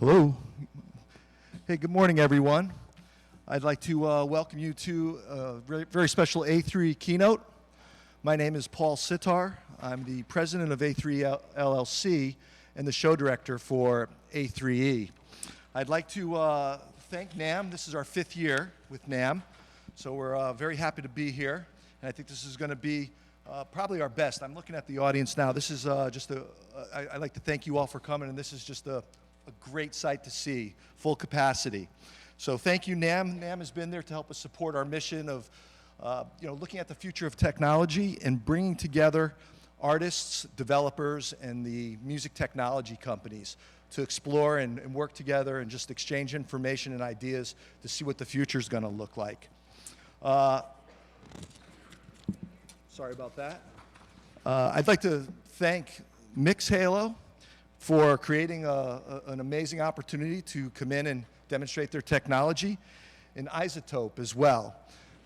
Hello. Hey, good morning, everyone. I'd like to welcome you to a very special A3E keynote. My name is Paul Sitar. I'm the president of A3E LLC and the show director for A3E. I'd like to thank NAM. This is our 5th year with NAM, so we're very happy to be here. And I think this is going to be probably our best. I'm looking at the audience now. This is I'd like to thank you all for coming, and this is just a great sight to see, full capacity. So thank you, NAM. NAM has been there to help us support our mission of looking at the future of technology and bringing together artists, developers, and the music technology companies to explore and work together and just exchange information and ideas to see what the future is going to look like. Sorry about that. I'd like to thank Mixhalo for creating an amazing opportunity to come in and demonstrate their technology, and iZotope as well.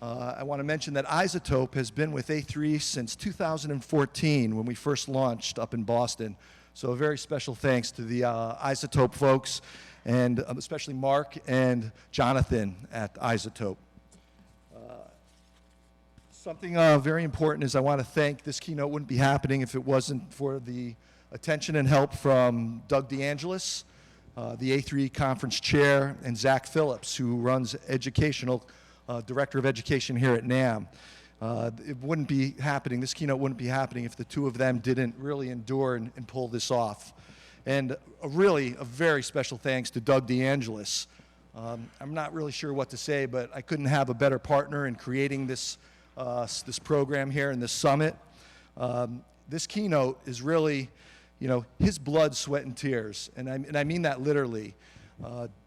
I want to mention that iZotope has been with A3E since 2014 when we first launched up in Boston. So a very special thanks to the iZotope folks, and especially Mark and Jonathan at iZotope. Something very important is I want to thank, this keynote wouldn't be happening if it wasn't for the attention and help from Doug DeAngelis, the A3E conference chair, and Zach Phillips, who runs director of education here at NAM. It wouldn't be happening, this keynote wouldn't be happening if the two of them didn't really endure and pull this off. And a very special thanks to Doug DeAngelis. I'm not really sure what to say, but I couldn't have a better partner in creating this program here and this summit. This keynote is really, his blood, sweat, and tears, and I mean that literally.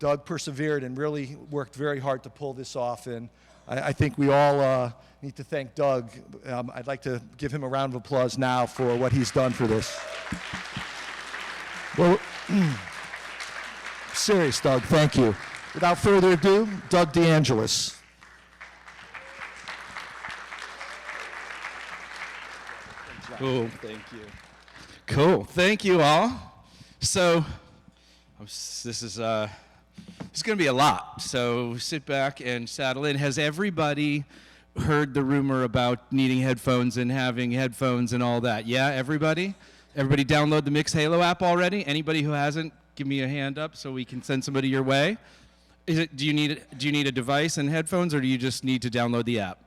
Doug persevered and really worked very hard to pull this off, and I think we all need to thank Doug. I'd like to give him a round of applause now for what he's done for this. Well, serious, Doug, thank you. Without further ado, Doug DeAngelis. Cool, thank you. Cool, thank you all. So, this is going to be a lot, so sit back and saddle in. Has everybody heard the rumor about needing headphones and having headphones and all that? Yeah, everybody? Everybody download the Mixhalo app already? Anybody who hasn't, give me a hand up so we can send somebody your way. Do you need a device and headphones, or do you just need to download the app?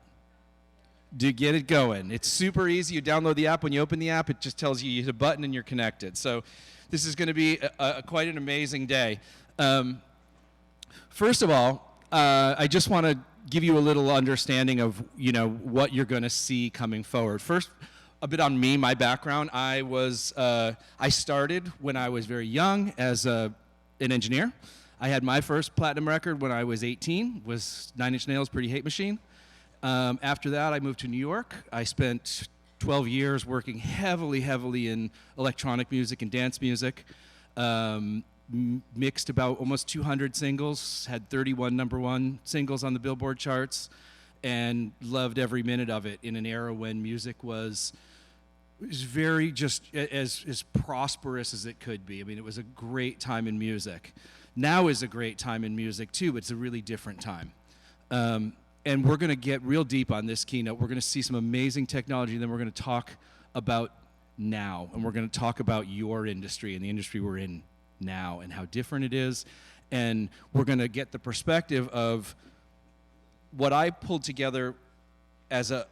To get it going. It's super easy. You download the app. When you open the app, it just tells you hit a button and you're connected. So this is going to be quite an amazing day. First of all, I just want to give you a little understanding of what you're going to see coming forward. First, a bit on me, my background. I started when I was very young as an engineer. I had my first platinum record when I was 18. Was 9 Inch Nails' Pretty Hate Machine. After that, I moved to New York. I spent 12 years working heavily in electronic music and dance music. Mixed about almost 200 singles, had 31 #1 singles on the Billboard charts, and loved every minute of it in an era when music was very just as prosperous as it could be. I mean, it was a great time in music. Now is a great time in music too, but it's a really different time. And we're going to get real deep on this keynote. We're going to see some amazing technology, and then we're going to talk about now. And we're going to talk about your industry and the industry we're in now and how different it is. And we're going to get the perspective of what I pulled together as a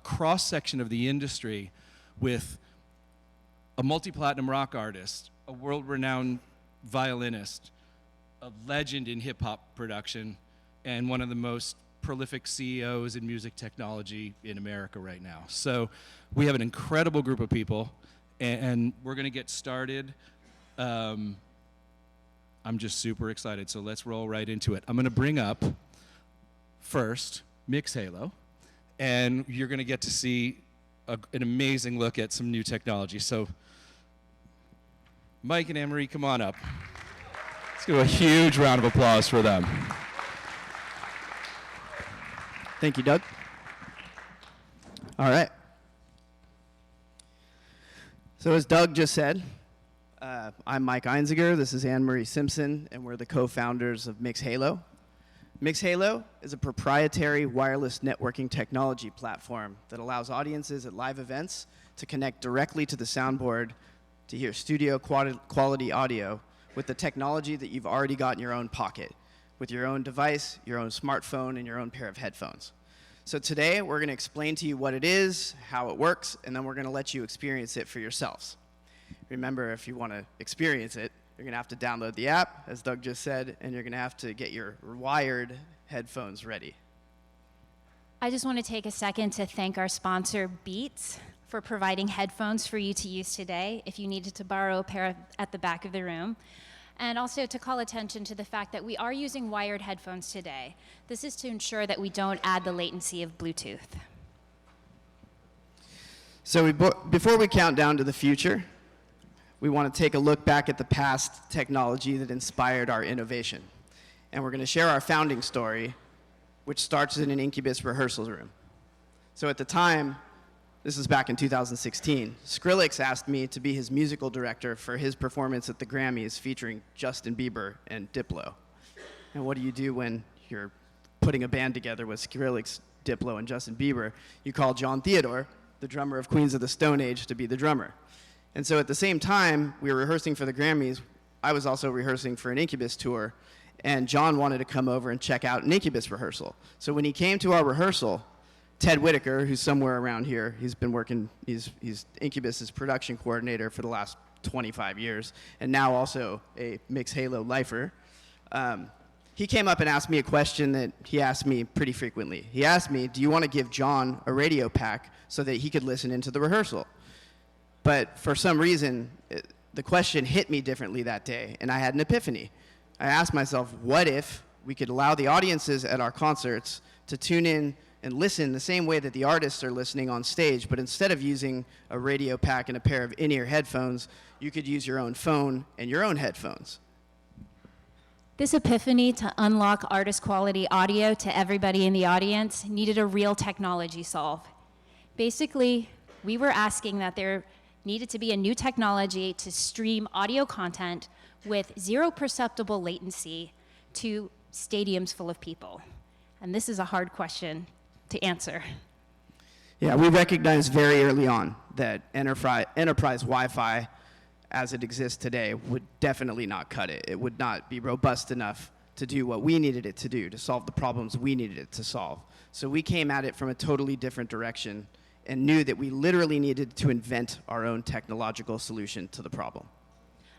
cross-section of the industry with a multi-platinum rock artist, a world-renowned violinist, a legend in hip-hop production, and one of the most prolific CEOs in music technology in America right now. So we have an incredible group of people, and we're going to get started. I'm just super excited, so let's roll right into it. I'm going to bring up first Mixhalo, and you're going to get to see an amazing look at some new technology. So Mike and Anne-Marie, come on up. Let's give a huge round of applause for them. Thank you, Doug. All right. So as Doug just said, I'm Mike Einziger. This is Marie Simpson, and we're the co-founders of Mixhalo. Mixhalo is a proprietary wireless networking technology platform that allows audiences at live events to connect directly to the soundboard to hear studio quality audio with the technology that you've already got in your own pocket, with your own device, your own smartphone, and your own pair of headphones. So today, we're going to explain to you what it is, how it works, and then we're going to let you experience it for yourselves. Remember, if you want to experience it, you're going to have to download the app, as Doug just said, and you're going to have to get your wired headphones ready. I just want to take a second to thank our sponsor, Beats, for providing headphones for you to use today if you needed to borrow a pair at the back of the room. And also to call attention to the fact that we are using wired headphones today. This is to ensure that we don't add the latency of Bluetooth. So before we count down to the future, we want to take a look back at the past technology that inspired our innovation. And we're going to share our founding story, which starts in an Incubus rehearsal room. So at the time, this is back in 2016, Skrillex asked me to be his musical director for his performance at the Grammys featuring Justin Bieber and Diplo. And what do you do when you're putting a band together with Skrillex, Diplo, and Justin Bieber? You call John Theodore, the drummer of Queens of the Stone Age, to be the drummer. And so at the same time we were rehearsing for the Grammys, I was also rehearsing for an Incubus tour, and John wanted to come over and check out an Incubus rehearsal. So when he came to our rehearsal, Ted Whitaker, who's somewhere around here, he's Incubus's production coordinator for the last 25 years, and now also a Mixhalo lifer. He came up and asked me a question that he asked me pretty frequently. He asked me, do you want to give John a radio pack so that he could listen into the rehearsal? But for some reason, the question hit me differently that day, and I had an epiphany. I asked myself, what if we could allow the audiences at our concerts to tune in and listen the same way that the artists are listening on stage, but instead of using a radio pack and a pair of in-ear headphones, you could use your own phone and your own headphones. This epiphany to unlock artist quality audio to everybody in the audience needed a real technology solve. Basically, we were asking that there needed to be a new technology to stream audio content with zero perceptible latency to stadiums full of people. And this is a hard question to answer. Yeah, we recognized very early on that enterprise Wi-Fi as it exists today would definitely not cut it. It would not be robust enough to do what we needed it to do, to solve the problems we needed it to solve. So we came at it from a totally different direction and knew that we literally needed to invent our own technological solution to the problem.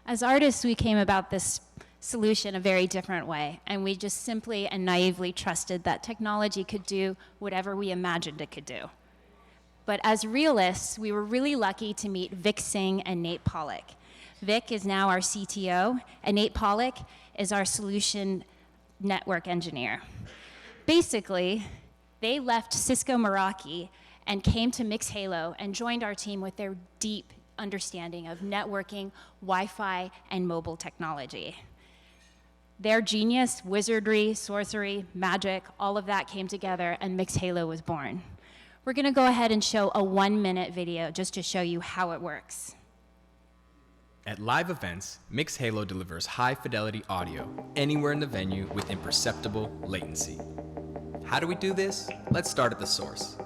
As artists, we came about this solution a very different way, and we just simply and naively trusted that technology could do whatever we imagined it could do. But as realists, we were really lucky to meet Vic Singh and Nate Pollock. Vic is now our CTO, and Nate Pollock is our solution network engineer. Basically, they left Cisco Meraki and came to Mixhalo and joined our team with their deep understanding of networking, Wi-Fi, and mobile technology. Their genius, wizardry, sorcery, magic, all of that came together and Mixhalo was born. We're gonna go ahead and show a 1-minute video just to show you how it works. At live events, Mixhalo delivers high-fidelity audio anywhere in the venue with imperceptible latency. How do we do this? Let's start at the source.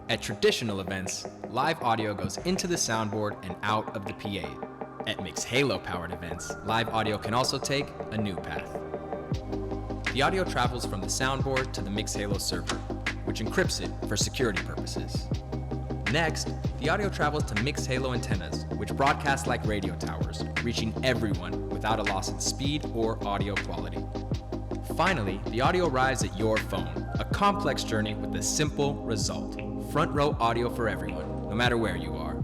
At traditional events, live audio goes into the soundboard and out of the PA. At Mixhalo-powered events, live audio can also take a new path. The audio travels from the soundboard to the Mixhalo server, which encrypts it for security purposes. Next, the audio travels to Mixhalo antennas, which broadcast like radio towers, reaching everyone without a loss in speed or audio quality. Finally, the audio arrives at your phone, a complex journey with a simple result. Front row audio for everyone, no matter where you are.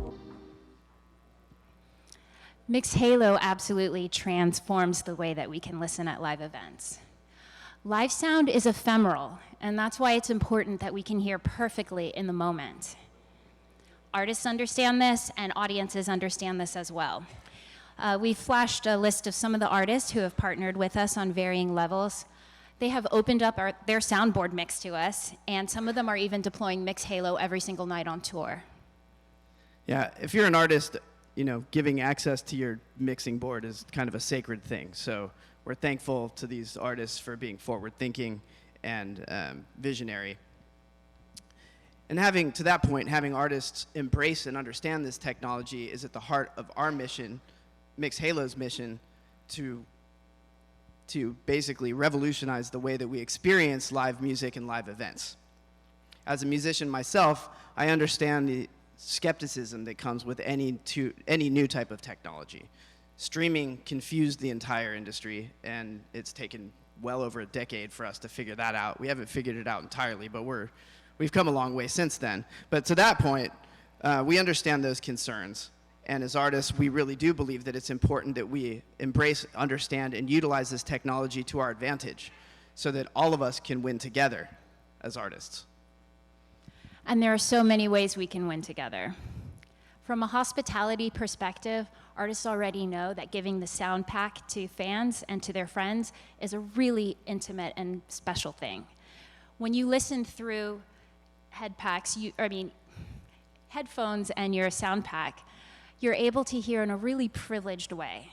Mixhalo absolutely transforms the way that we can listen at live events. Live sound is ephemeral, and that's why it's important that we can hear perfectly in the moment. Artists understand this, and audiences understand this as well. We flashed a list of some of the artists who have partnered with us on varying levels. They have opened up their soundboard mix to us, and some of them are even deploying Mixhalo every single night on tour. Yeah, if you're an artist, giving access to your mixing board is kind of a sacred thing. So we're thankful to these artists for being forward-thinking and visionary. And having artists embrace and understand this technology is at the heart of our mission, Mixhalo's mission, to basically revolutionize the way that we experience live music and live events. As a musician myself, I understand the skepticism that comes with any new type of technology. Streaming confused the entire industry, and it's taken well over a decade for us to figure that out. We haven't figured it out entirely, but we've come a long way since then. But to that point, we understand those concerns. And as artists, we really do believe that it's important that we embrace, understand, and utilize this technology to our advantage so that all of us can win together as artists. And there are so many ways we can win together. From a hospitality perspective, artists already know that giving the sound pack to fans and to their friends is a really intimate and special thing. When you listen through headphones and your sound pack, you're able to hear in a really privileged way.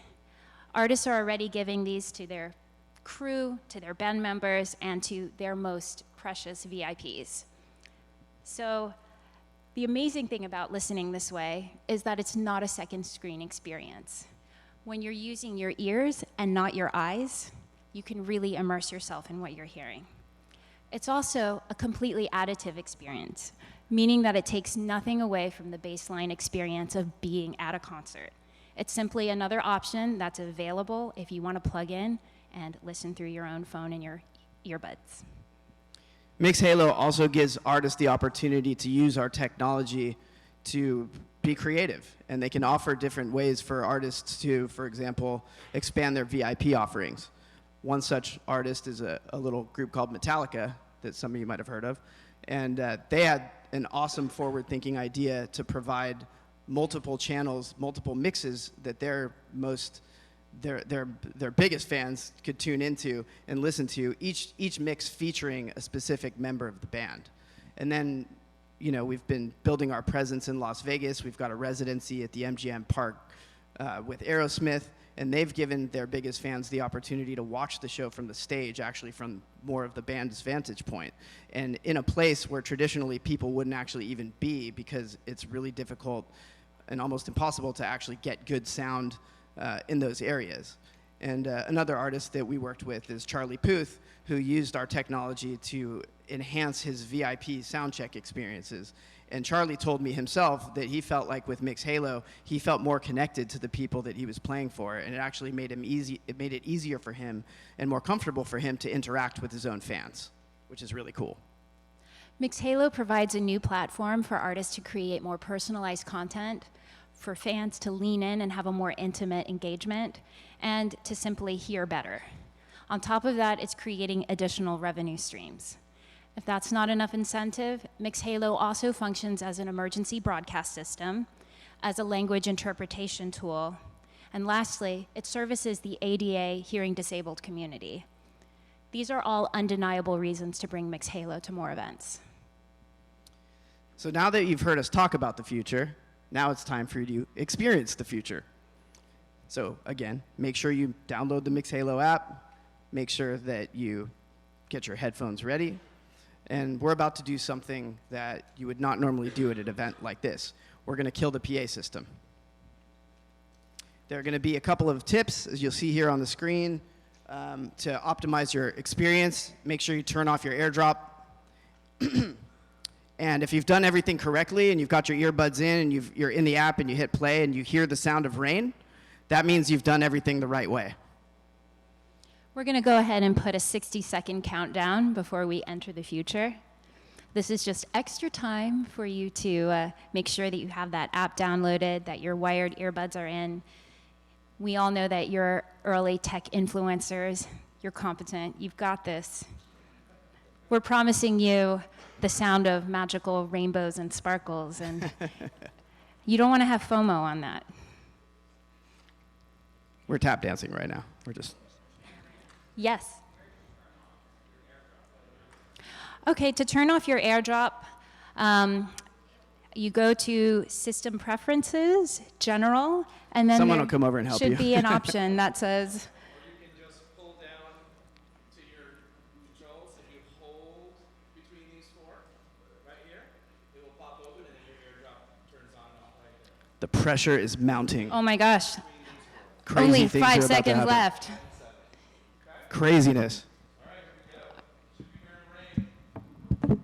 Artists are already giving these to their crew, to their band members, and to their most precious VIPs. So the amazing thing about listening this way is that it's not a second screen experience. When you're using your ears and not your eyes, you can really immerse yourself in what you're hearing. It's also a completely additive experience, meaning that it takes nothing away from the baseline experience of being at a concert. It's simply another option that's available if you want to plug in and listen through your own phone and your earbuds. Mixhalo also gives artists the opportunity to use our technology to be creative, and they can offer different ways for artists to, for example, expand their VIP offerings. One such artist is a little group called Metallica that some of you might have heard of, and they had an awesome forward-thinking idea to provide multiple channels, multiple mixes that their biggest fans could tune into and listen to, each mix featuring a specific member of the band. And then, we've been building our presence in Las Vegas. We've got a residency at the MGM Park with Aerosmith, and they've given their biggest fans the opportunity to watch the show from the stage, actually from more of the band's vantage point, and in a place where traditionally people wouldn't actually even be, because it's really difficult and almost impossible to actually get good sound in those areas. And another artist that we worked with is Charlie Puth, who used our technology to enhance his VIP soundcheck experiences. And Charlie told me himself that he felt like with Mixhalo, he felt more connected to the people that he was playing for, and it actually made it easier for him and more comfortable for him to interact with his own fans, which is really cool. Mixhalo provides a new platform for artists to create more personalized content, for fans to lean in and have a more intimate engagement, and to simply hear better. On top of that, it's creating additional revenue streams. If that's not enough incentive, Mixhalo also functions as an emergency broadcast system, as a language interpretation tool, and lastly, it services the ADA hearing disabled community. These are all undeniable reasons to bring Mixhalo to more events. So now that you've heard us talk about the future, now it's time for you to experience the future. So again, make sure you download the Mixhalo app, make sure that you get your headphones ready, and we're about to do something that you would not normally do at an event like this. We're going to kill the PA system. There are going to be a couple of tips, as you'll see here on the screen, to optimize your experience. Make sure you turn off your AirDrop. And if you've done everything correctly and you've got your earbuds in and you're in the app and you hit play and you hear the sound of rain, that means you've done everything the right way. We're going to go ahead and put a 60-second countdown before we enter the future. This is just extra time for you to make sure that you have that app downloaded, that your wired earbuds are in. We all know that you're early tech influencers. You're competent. You've got this. We're promising you the sound of magical rainbows and sparkles, and you don't want to have FOMO on that. We're tap dancing right now. We're just... Yes. Okay, to turn off your AirDrop, you go to System Preferences, General, and then Someone there will come over and help should you. be an option that says, You can just pull down to your controls and you hold between these four right here. It will pop open and then your airdrop turns on and off right there. The pressure is mounting. oh my gosh, Crazy only things are 5 about to seconds happen. left. Craziness. All right, here we go. Should be here in rain.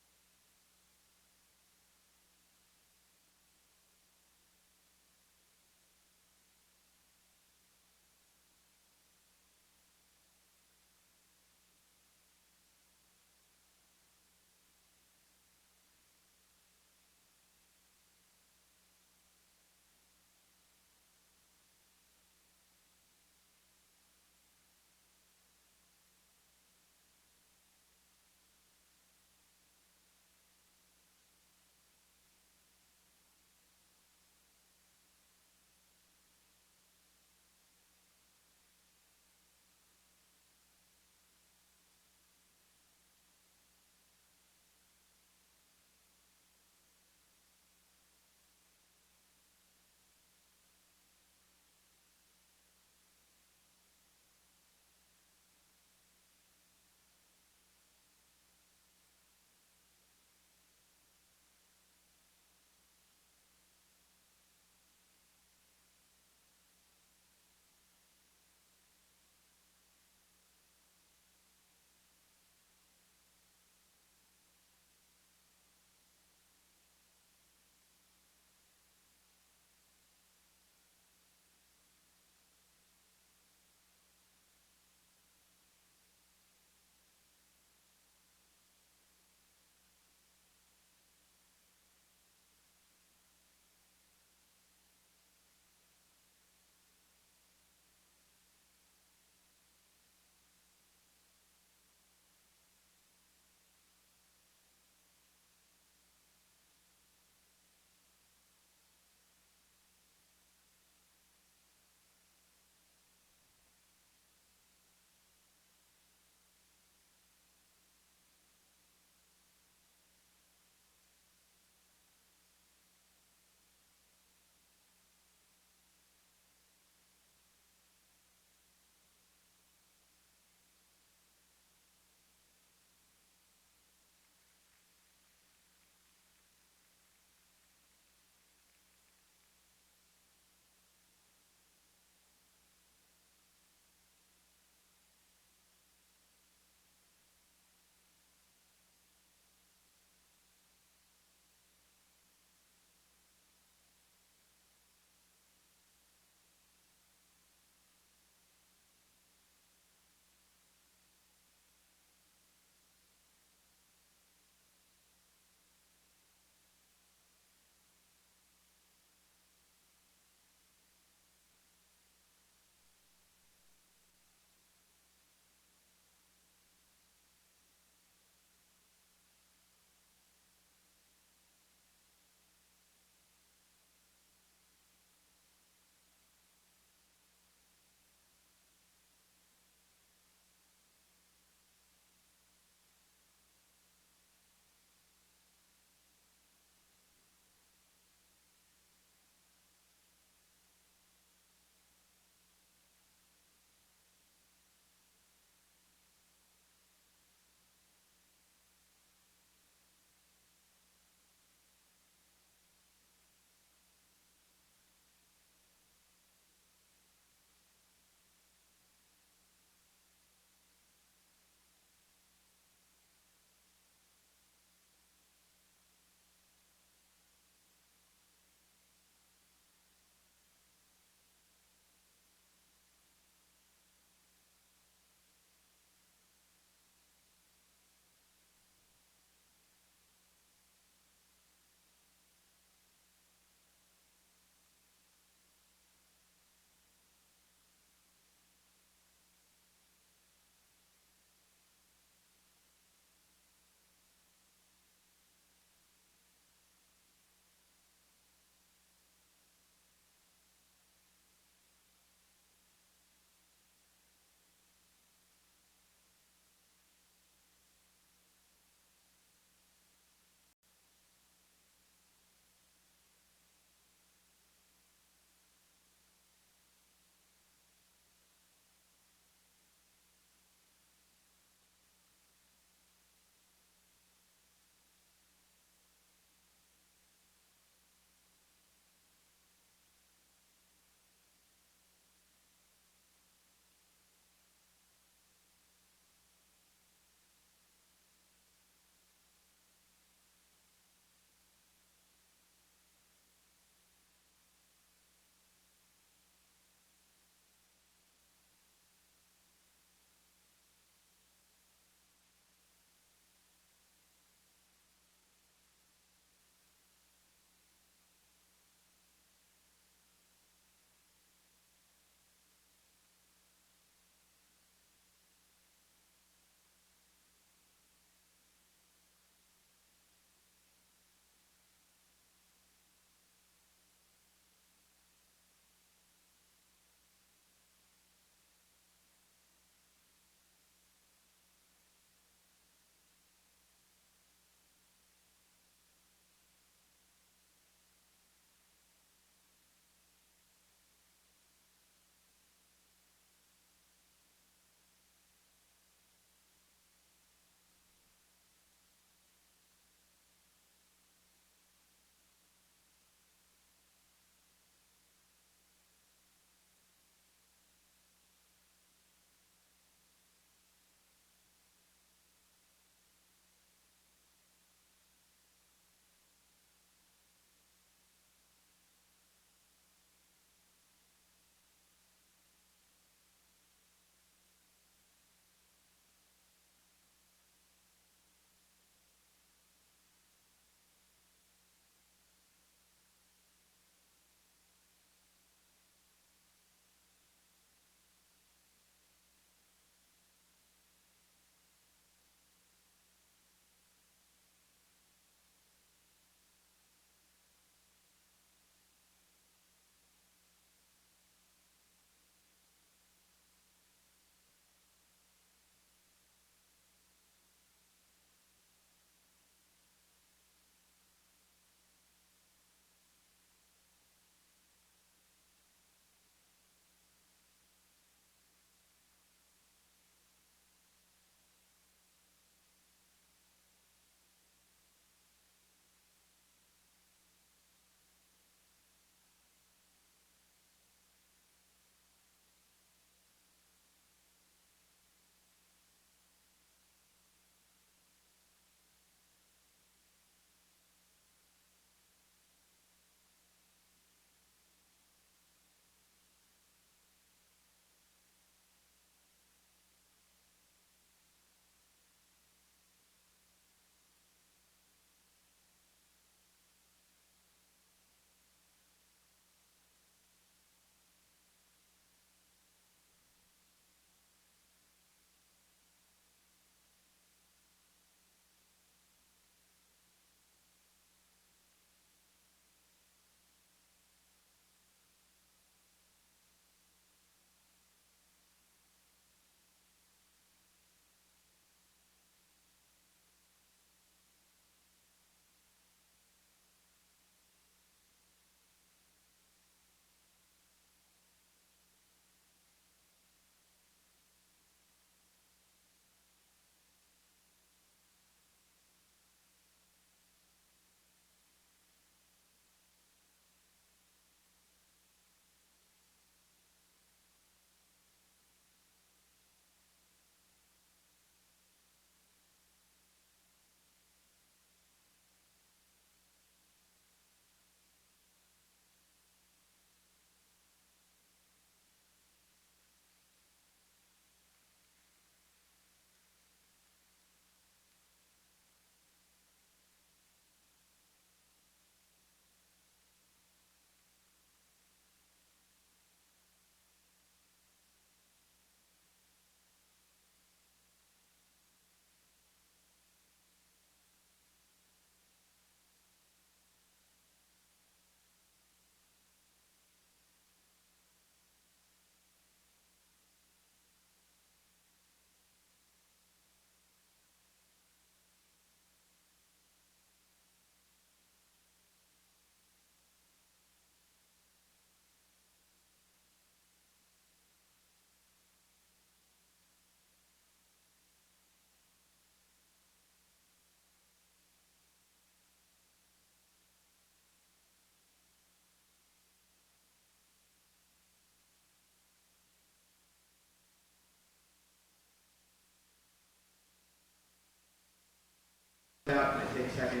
Out, and take a second,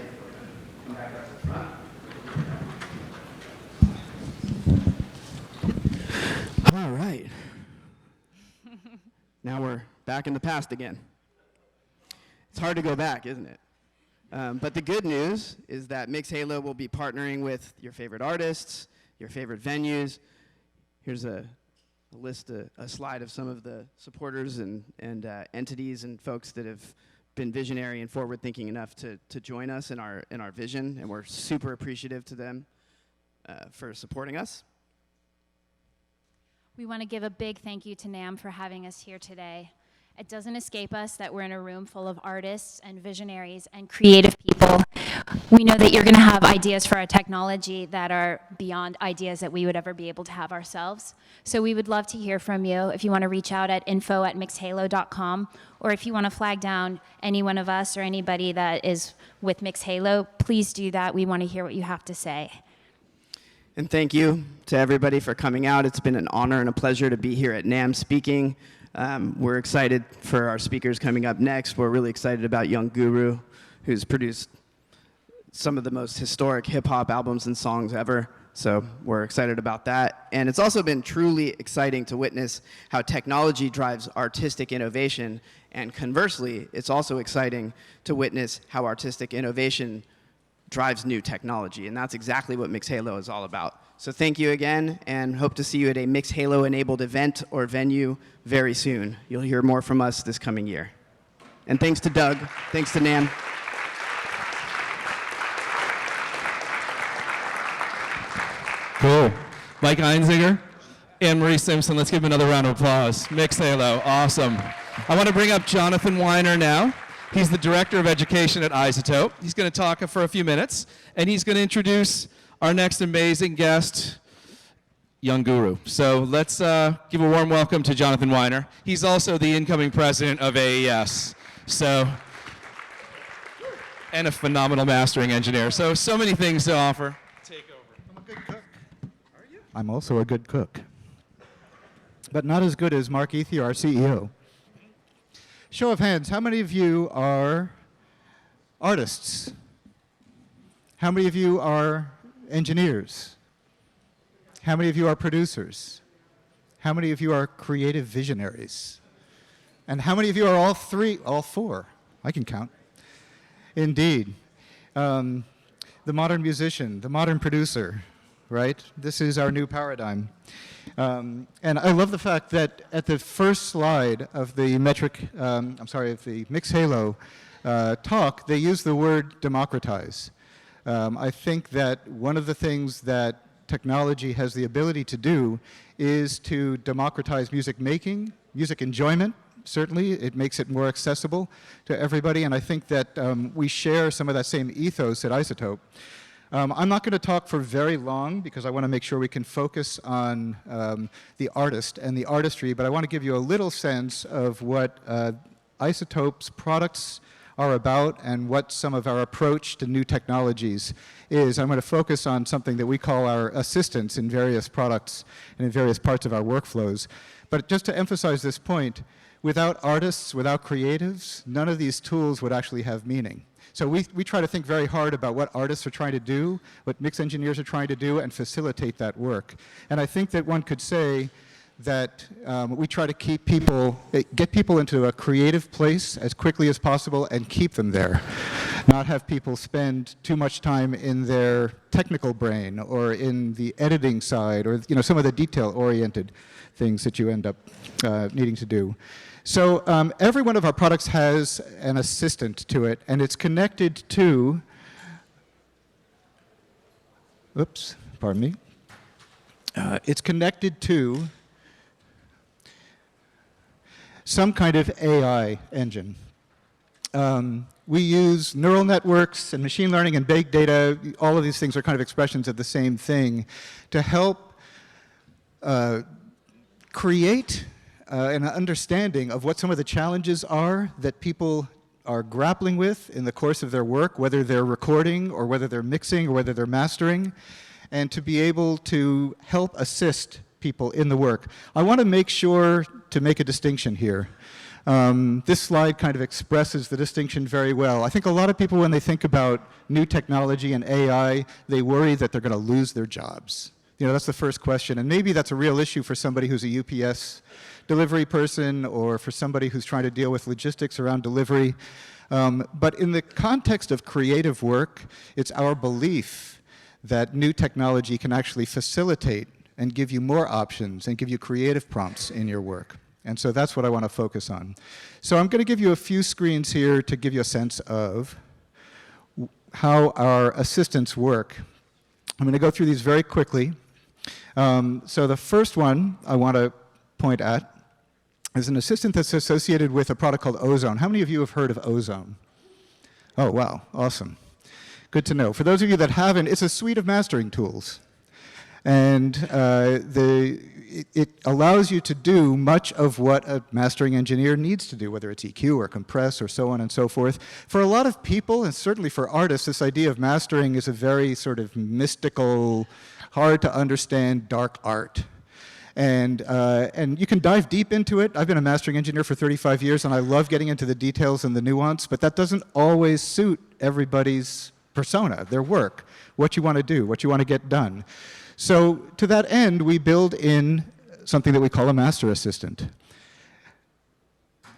come back up to the front. All right. Now we're back in the past again. It's hard to go back, isn't it? But the good news is that Mixhalo will be partnering with your favorite artists, your favorite venues. Here's a slide of some of the supporters and entities and folks that have been visionary and forward-thinking enough to join us in our vision, and we're super appreciative to them for supporting us. We want to give a big thank you to NAMM for having us here today. It doesn't escape us that we're in a room full of artists and visionaries and creative people. We know that you're going to have ideas for our technology that are beyond ideas that we would ever be able to have ourselves. So we would love to hear from you. If you want to reach out at info@mixhalo.com, or if you want to flag down any one of us or anybody that is with Mixhalo, please do that. We want to hear what you have to say. And thank you to everybody for coming out. It's been an honor and a pleasure to be here at NAMM speaking. We're excited for our speakers coming up next. We're really excited about Young Guru, who's produced some of the most historic hip-hop albums and songs ever. So we're excited about that. And it's also been truly exciting to witness how technology drives artistic innovation. And conversely, it's also exciting to witness how artistic innovation drives new technology. And that's exactly what Mixhalo is all about. So thank you again, and hope to see you at a Mixhalo-enabled event or venue very soon. You'll hear more from us this coming year. And thanks to Doug. Thanks to NAMM. Cool. Mike Einziger and Marie Simpson. Let's give them another round of applause. Mixhalo, awesome. I want to bring up Jonathan Wyner now. He's the Director of Education at iZotope. He's going to talk for a few minutes, and he's going to introduce our next amazing guest, Young Guru. So let's give a warm welcome to Jonathan Wyner. He's also the incoming president of AES. So, and a phenomenal mastering engineer. So many things to offer. Take over. I'm a good cook. Are you? I'm also a good cook. But not as good as Mark Ethier, our CEO. Show of hands, how many of you are artists? How many of you are engineers? How many of you are producers? How many of you are creative visionaries? And how many of you are all three, all four? I can count. Indeed. The modern musician, the modern producer, right? This is our new paradigm. And I love the fact that at the first slide of the the Mixhalo talk, they use the word democratize. I think that one of the things that technology has the ability to do is to democratize music making, music enjoyment. Certainly, it makes it more accessible to everybody, and I think that we share some of that same ethos at iZotope. I'm not going to talk for very long because I want to make sure we can focus on the artist and the artistry, but I want to give you a little sense of what iZotope's products are about and what some of our approach to new technologies is. I'm going to focus on something that we call our assistants in various products and in various parts of our workflows. But just to emphasize this point, without artists, without creatives, none of these tools would actually have meaning. So we try to think very hard about what artists are trying to do, what mix engineers are trying to do, and facilitate that work. And I think that one could say that we try to get people into a creative place as quickly as possible and keep them there. Not have people spend too much time in their technical brain or in the editing side or some of the detail-oriented things that you end up needing to do. So every one of our products has an assistant to it, and it's connected to, pardon me. It's connected to some kind of AI engine. We use neural networks and machine learning and big data. All of these things are kind of expressions of the same thing to help create an understanding of what some of the challenges are that people are grappling with in the course of their work, whether they're recording or whether they're mixing or whether they're mastering, and to be able to help assist people in the work. I want to make sure to make a distinction here. This slide kind of expresses the distinction very well. I think a lot of people, when they think about new technology and AI, they worry that they're going to lose their jobs. You know, that's the first question. And maybe that's a real issue for somebody who's a UPS delivery person or for somebody who's trying to deal with logistics around delivery. But in the context of creative work, it's our belief that new technology can actually facilitate and give you more options and give you creative prompts in your work. And so that's what I want to focus on. So I'm going to give you a few screens here to give you a sense of how our assistants work. I'm going to go through these very quickly. So the first one I want to point at is an assistant that's associated with a product called Ozone. How many of you have heard of Ozone? Oh, wow, awesome. Good to know. For those of you that haven't, it's a suite of mastering tools. And it allows you to do much of what a mastering engineer needs to do, whether it's EQ or compress or so on and so forth. For a lot of people, and certainly for artists, this idea of mastering is a very sort of mystical, hard to understand, dark art. And you can dive deep into it. I've been a mastering engineer for 35 years, and I love getting into the details and the nuance, but that doesn't always suit everybody's persona, their work, what you want to do, what you want to get done. So to that end, we build in something that we call a master assistant.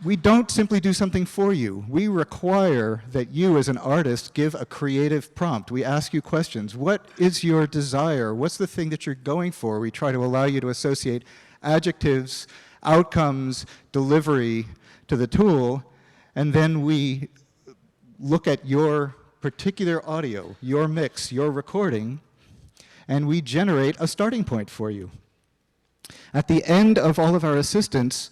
We don't simply do something for you. We require that you, as an artist, give a creative prompt. We ask you questions. What is your desire? What's the thing that you're going for? We try to allow you to associate adjectives, outcomes, delivery to the tool, and then we look at your particular audio, your mix, your recording, and we generate a starting point for you. At the end of all of our assistants,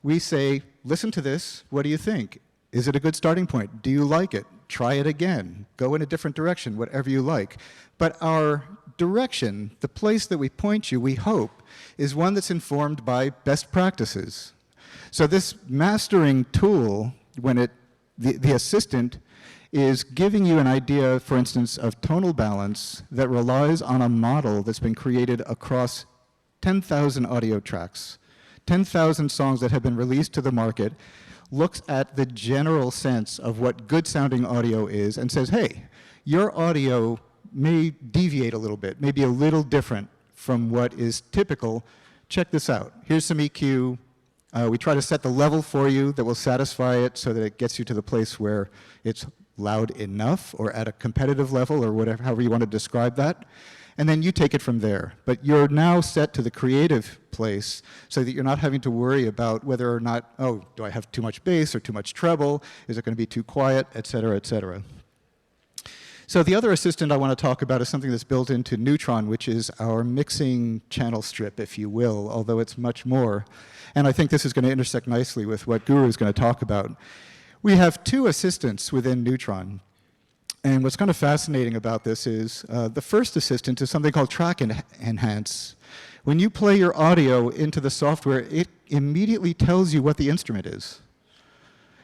we say, listen to this, what do you think? Is it a good starting point? Do you like it? Try it again. Go in a different direction, whatever you like. But our direction, the place that we point you, we hope, is one that's informed by best practices. So this mastering tool, when the assistant is giving you an idea, for instance, of tonal balance that relies on a model that's been created across 10,000 audio tracks, 10,000 songs that have been released to the market, looks at the general sense of what good sounding audio is and says, hey, your audio may deviate a little bit, may be a little different from what is typical. Check this out. Here's some EQ. We try to set the level for you that will satisfy it so that it gets you to the place where it's loud enough or at a competitive level or whatever, however you want to describe that. And then you take it from there. But you're now set to the creative place so that you're not having to worry about whether or not, oh, do I have too much bass or too much treble? Is it going to be too quiet, et cetera, et cetera. So the other assistant I want to talk about is something that's built into Neutron, which is our mixing channel strip, if you will, although it's much more. And I think this is going to intersect nicely with what Guru is going to talk about. We have two assistants within Neutron. And what's kind of fascinating about this is the first assistant is something called Track Enhance. When you play your audio into the software, it immediately tells you what the instrument is.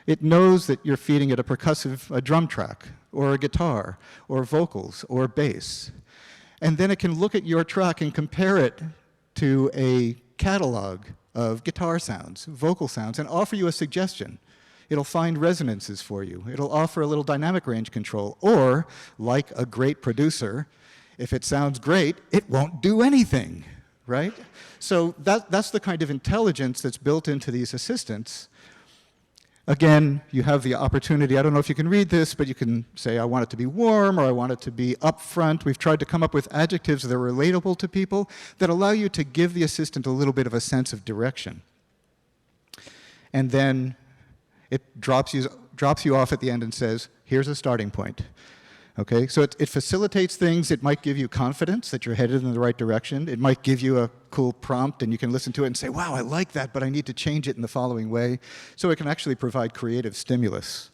It knows that you're feeding it a drum track, or a guitar, or vocals, or bass. And then it can look at your track and compare it to a catalog of guitar sounds, vocal sounds, and offer you a suggestion. It'll find resonances for you. It'll offer a little dynamic range control. Or, like a great producer, if it sounds great, it won't do anything, right? So that's the kind of intelligence that's built into these assistants. Again, you have the opportunity, I don't know if you can read this, but you can say, I want it to be warm, or I want it to be upfront. We've tried to come up with adjectives that are relatable to people that allow you to give the assistant a little bit of a sense of direction. And then it drops you off at the end and says, here's a starting point. Okay, so it facilitates things. It might give you confidence that you're headed in the right direction. It might give you a cool prompt and you can listen to it and say, wow, I like that, but I need to change it in the following way. So it can actually provide creative stimulus.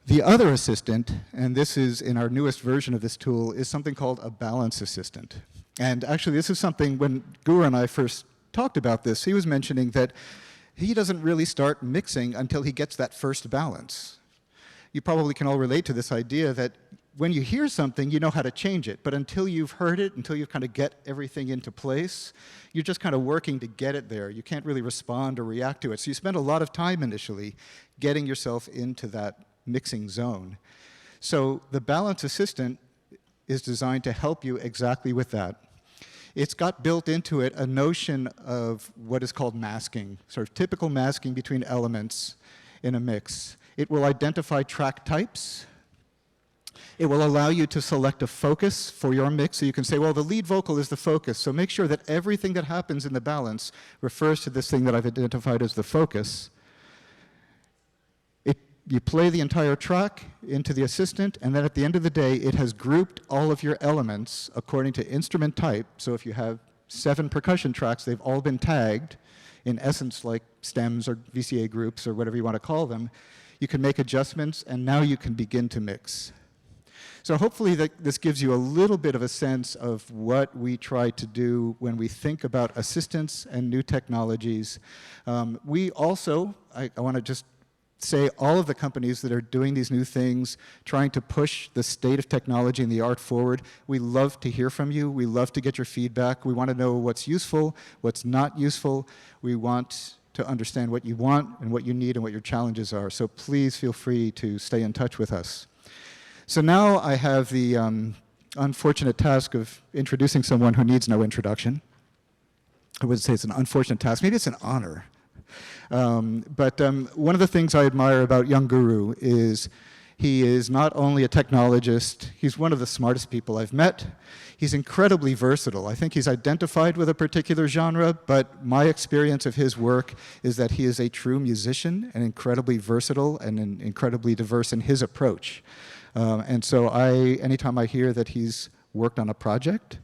The other assistant, and this is in our newest version of this tool, is something called a balance assistant. And actually this is something, when Guru and I first talked about this, he was mentioning that he doesn't really start mixing until he gets that first balance. you probably can all relate to this idea that when you hear something, you know how to change it. But until you've heard it, until you kind of get everything into place, you're just kind of working to get it there. You can't really respond or react to it. So you spend a lot of time initially getting yourself into that mixing zone. So the Balance Assistant is designed to help you exactly with that. It's got built into it a notion of what is called masking, sort of typical masking between elements in a mix. It will identify track types. It will allow you to select a focus for your mix. So you can say, well, the lead vocal is the focus. So make sure that everything that happens in the balance refers to this thing that I've identified as the focus. You play the entire track into the assistant, and then at the end of the day, it has grouped all of your elements according to instrument type. So if you have 7 percussion tracks, they've all been tagged, in essence like stems or VCA groups or whatever you want to call them. You can make adjustments, and now you can begin to mix. So hopefully this gives you a little bit of a sense of what we try to do when we think about assistants and new technologies. We also, I want to just say all of the companies that are doing these new things, trying to push the state of technology and the art forward, we love to hear from you. We love to get your feedback. We want to know what's useful, what's not useful. We want to understand what you want and what you need and what your challenges are. So please feel free to stay in touch with us. So now I have the unfortunate task of introducing someone who needs no introduction. I wouldn't say it's an unfortunate task. Maybe it's an honor. But one of the things I admire about Young Guru is he is not only a technologist, he's one of the smartest people I've met. He's incredibly versatile. I think he's identified with a particular genre, but my experience of his work is that he is a true musician and incredibly versatile and incredibly diverse in his approach. And so anytime I hear that he's worked on a project,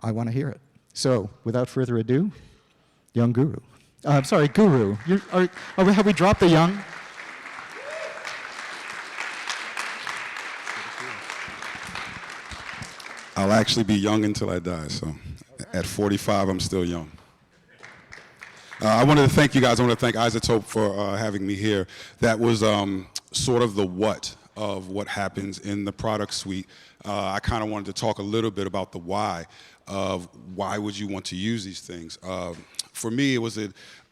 I want to hear it. So without further ado, Young Guru. I'm sorry, Guru. Have we dropped the young? I'll actually be young until I die, so at 45, I'm still young. I wanted to thank you guys. I want to thank iZotope for having me here. That was sort of the what of what happens in the product suite. I kind of wanted to talk a little bit about the why of why would you want to use these things. For me, it was a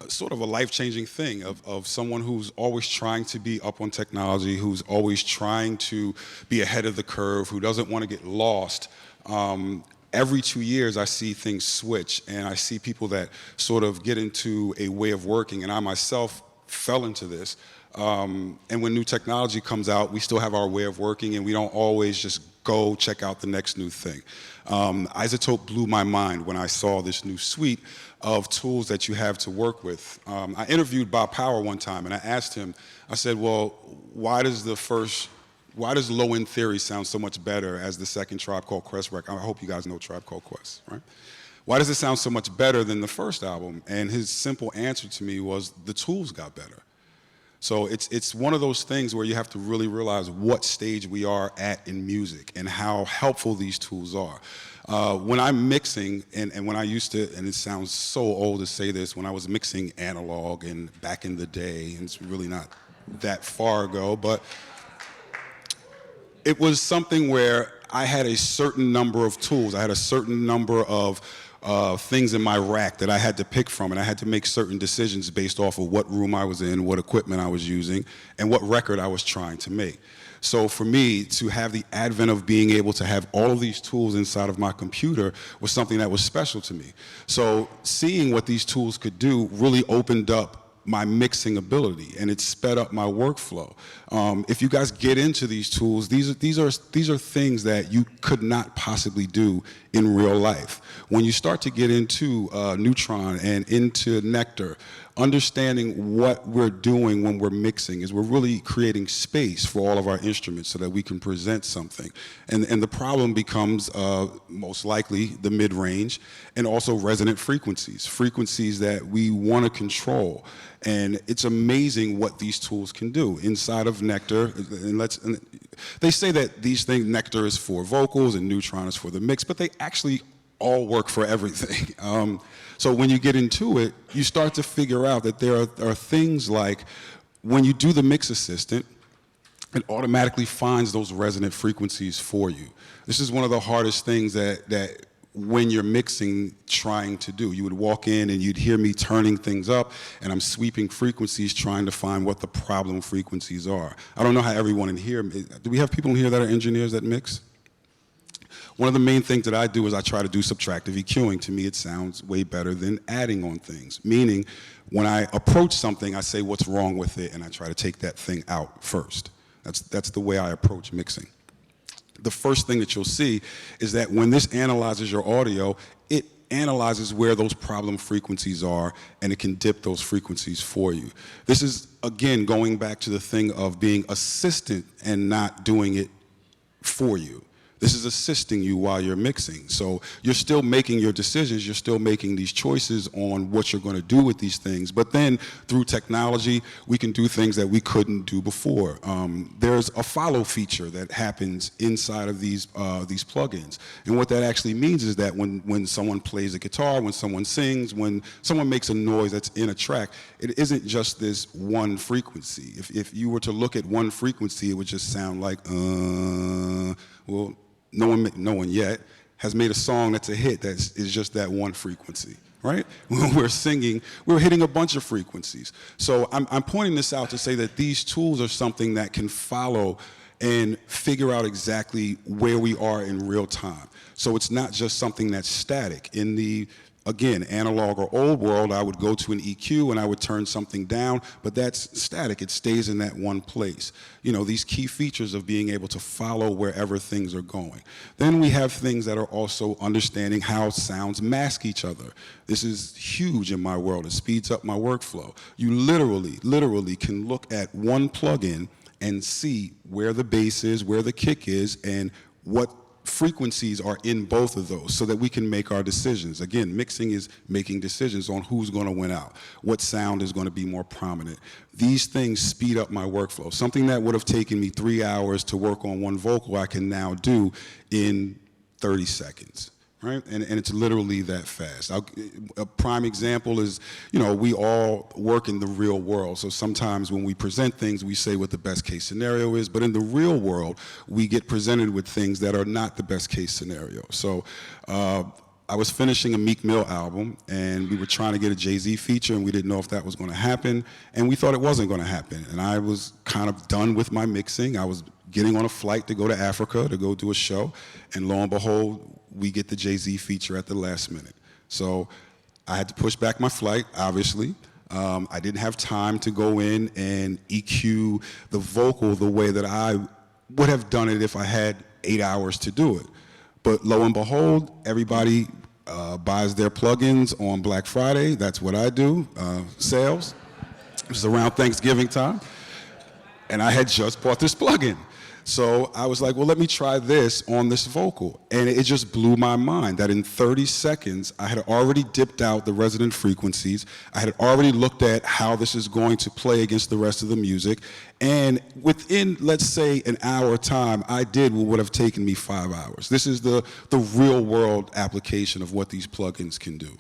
sort of a life-changing thing of someone who's always trying to be up on technology, who's always trying to be ahead of the curve, who doesn't want to get lost. Every 2 years, I see things switch, and I see people that sort of get into a way of working, and I myself fell into this. And when new technology comes out, we still have our way of working, and we don't always just go check out the next new thing. iZotope blew my mind when I saw this new suite of tools that you have to work with. I interviewed Bob Power one time, and I asked him, I said, well, why does Low End Theory sound so much better as the second Tribe Called Quest record? I hope you guys know Tribe Called Quest, right? Why does it sound so much better than the first album? And his simple answer to me was, the tools got better. So it's one of those things where you have to really realize what stage we are at in music and how helpful these tools are. When I'm mixing, and when I used to, and it sounds so old to say this, when I was mixing analog and back in the day, and it's really not that far ago, but it was something where I had a certain number of tools. I had a certain number of things in my rack that I had to pick from, and I had to make certain decisions based off of what room I was in, what equipment I was using, and what record I was trying to make. So for me, to have the advent of being able to have all of these tools inside of my computer was something that was special to me. So seeing what these tools could do really opened up my mixing ability, and it sped up my workflow. If you guys get into these tools, these are things that you could not possibly do in real life. When you start to get into Neutron and into Nectar, understanding what we're doing when we're mixing is we're really creating space for all of our instruments so that we can present something. And the problem becomes most likely the mid-range and also resonant frequencies that we want to control. And it's amazing what these tools can do inside of Nectar. And they say that these things, Nectar is for vocals and Neutron is for the mix, but they actually all work for everything. So when you get into it, you start to figure out that there are things like when you do the mix assistant, it automatically finds those resonant frequencies for you. This is one of the hardest things that when you're mixing, trying to do. You would walk in and you'd hear me turning things up, and I'm sweeping frequencies trying to find what the problem frequencies are. I don't know how everyone in here, do we have people in here that are engineers that mix? One of the main things that I do is I try to do subtractive EQing. To me, it sounds way better than adding on things. Meaning, when I approach something, I say what's wrong with it, and I try to take that thing out first. That's the way I approach mixing. The first thing that you'll see is that when this analyzes your audio, it analyzes where those problem frequencies are, and it can dip those frequencies for you. This is, again, going back to the thing of being assistant and not doing it for you. This is assisting you while you're mixing. So you're still making your decisions, you're still making these choices on what you're going to do with these things. But then through technology, we can do things that we couldn't do before. There's a follow feature that happens inside of these plugins. And what that actually means is that when someone plays a guitar, when someone sings, when someone makes a noise that's in a track, it isn't just this one frequency. If you were to look at one frequency, it would just sound like, well, no one yet has made a song that's a hit that is just that one frequency, right? When we're singing, we're hitting a bunch of frequencies. So I'm pointing this out to say that these tools are something that can follow and figure out exactly where we are in real time. So it's not just something that's static. In the, again, analog or old world, I would go to an EQ and I would turn something down, but that's static. It stays in that one place. You know, these key features of being able to follow wherever things are going. Then we have things that are also understanding how sounds mask each other. This is huge in my world. It speeds up my workflow. You literally can look at one plugin and see where the bass is, where the kick is, and what frequencies are in both of those so that we can make our decisions. Again, mixing is making decisions on who's going to win out, what sound is going to be more prominent. These things speed up my workflow. Something that would have taken me 3 hours to work on one vocal, I can now do in 30 seconds. Right? And it's literally that fast. A prime example is, you know, we all work in the real world. So sometimes when we present things, we say what the best case scenario is. But in the real world, we get presented with things that are not the best case scenario. So I was finishing a Meek Mill album, and we were trying to get a Jay-Z feature, and we didn't know if that was going to happen. And we thought it wasn't going to happen. And I was kind of done with my mixing. I was getting on a flight to go to Africa to go do a show. And lo and behold, we get the Jay-Z feature at the last minute. So I had to push back my flight, obviously. I didn't have time to go in and EQ the vocal the way that I would have done it if I had 8 hours to do it. But lo and behold, everybody buys their plugins on Black Friday. That's what I do, sales. It was around Thanksgiving time. And I had just bought this plugin. So I was like, well, let me try this on this vocal. And it just blew my mind that in 30 seconds, I had already dipped out the resonant frequencies. I had already looked at how this is going to play against the rest of the music. And within, let's say, an hour time, I did what would have taken me 5 hours. This is the real world application of what these plugins can do.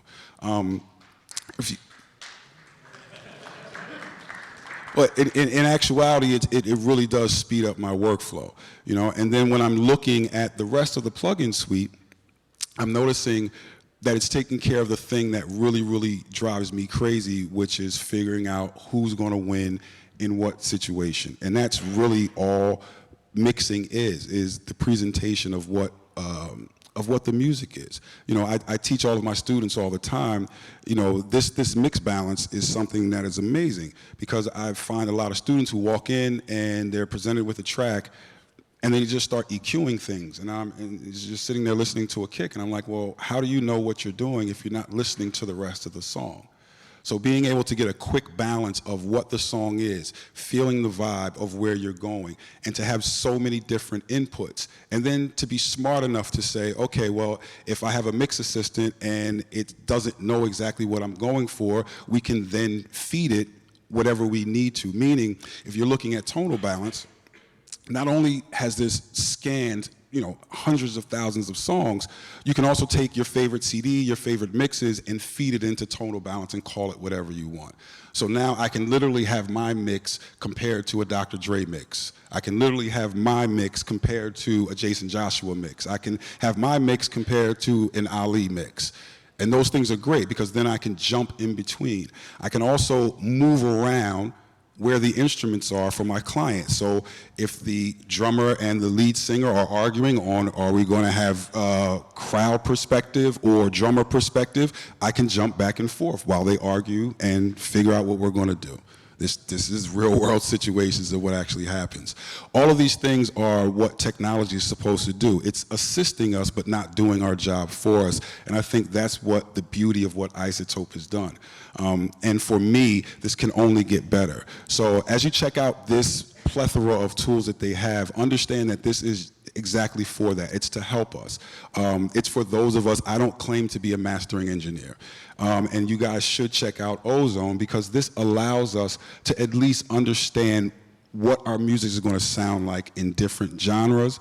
But in actuality, it really does speed up my workflow, you know. And then when I'm looking at the rest of the plugin suite, I'm noticing that it's taking care of the thing that really drives me crazy, which is figuring out who's going to win in what situation. And that's really all mixing is the presentation of what the music is. You know, I teach all of my students all the time, you know, this mix balance is something that is amazing, because I find a lot of students who walk in and they're presented with a track and they just start EQing things, and it's just sitting there listening to a kick, and I'm like, well, how do you know what you're doing if you're not listening to the rest of the song? So being able to get a quick balance of what the song is, feeling the vibe of where you're going, and to have so many different inputs, and then to be smart enough to say, okay, well, if I have a mix assistant and it doesn't know exactly what I'm going for, we can then feed it whatever we need to. Meaning, if you're looking at tonal balance, not only has this scanned hundreds of thousands of songs, you can also take your favorite CD, your favorite mixes, and feed it into tonal balance and call it whatever you want. So now I can literally have my mix compared to a Dr. Dre mix. I can literally have my mix compared to a Jason Joshua mix. I can have my mix compared to an Ali mix. And those things are great because then I can jump in between. I can also move around where the instruments are for my client. So if the drummer and the lead singer are arguing on, are we going to have crowd perspective or drummer perspective, I can jump back and forth while they argue and figure out what we're going to do. This is real world situations of what actually happens. All of these things are what technology is supposed to do. It's assisting us but not doing our job for us. And I think that's what the beauty of what iZotope has done. And for me, this can only get better. So as you check out this plethora of tools that they have, understand that this is exactly for that. It's to help us. It's for those of us, I don't claim to be a mastering engineer. And you guys should check out Ozone because this allows us to at least understand what our music is going to sound like in different genres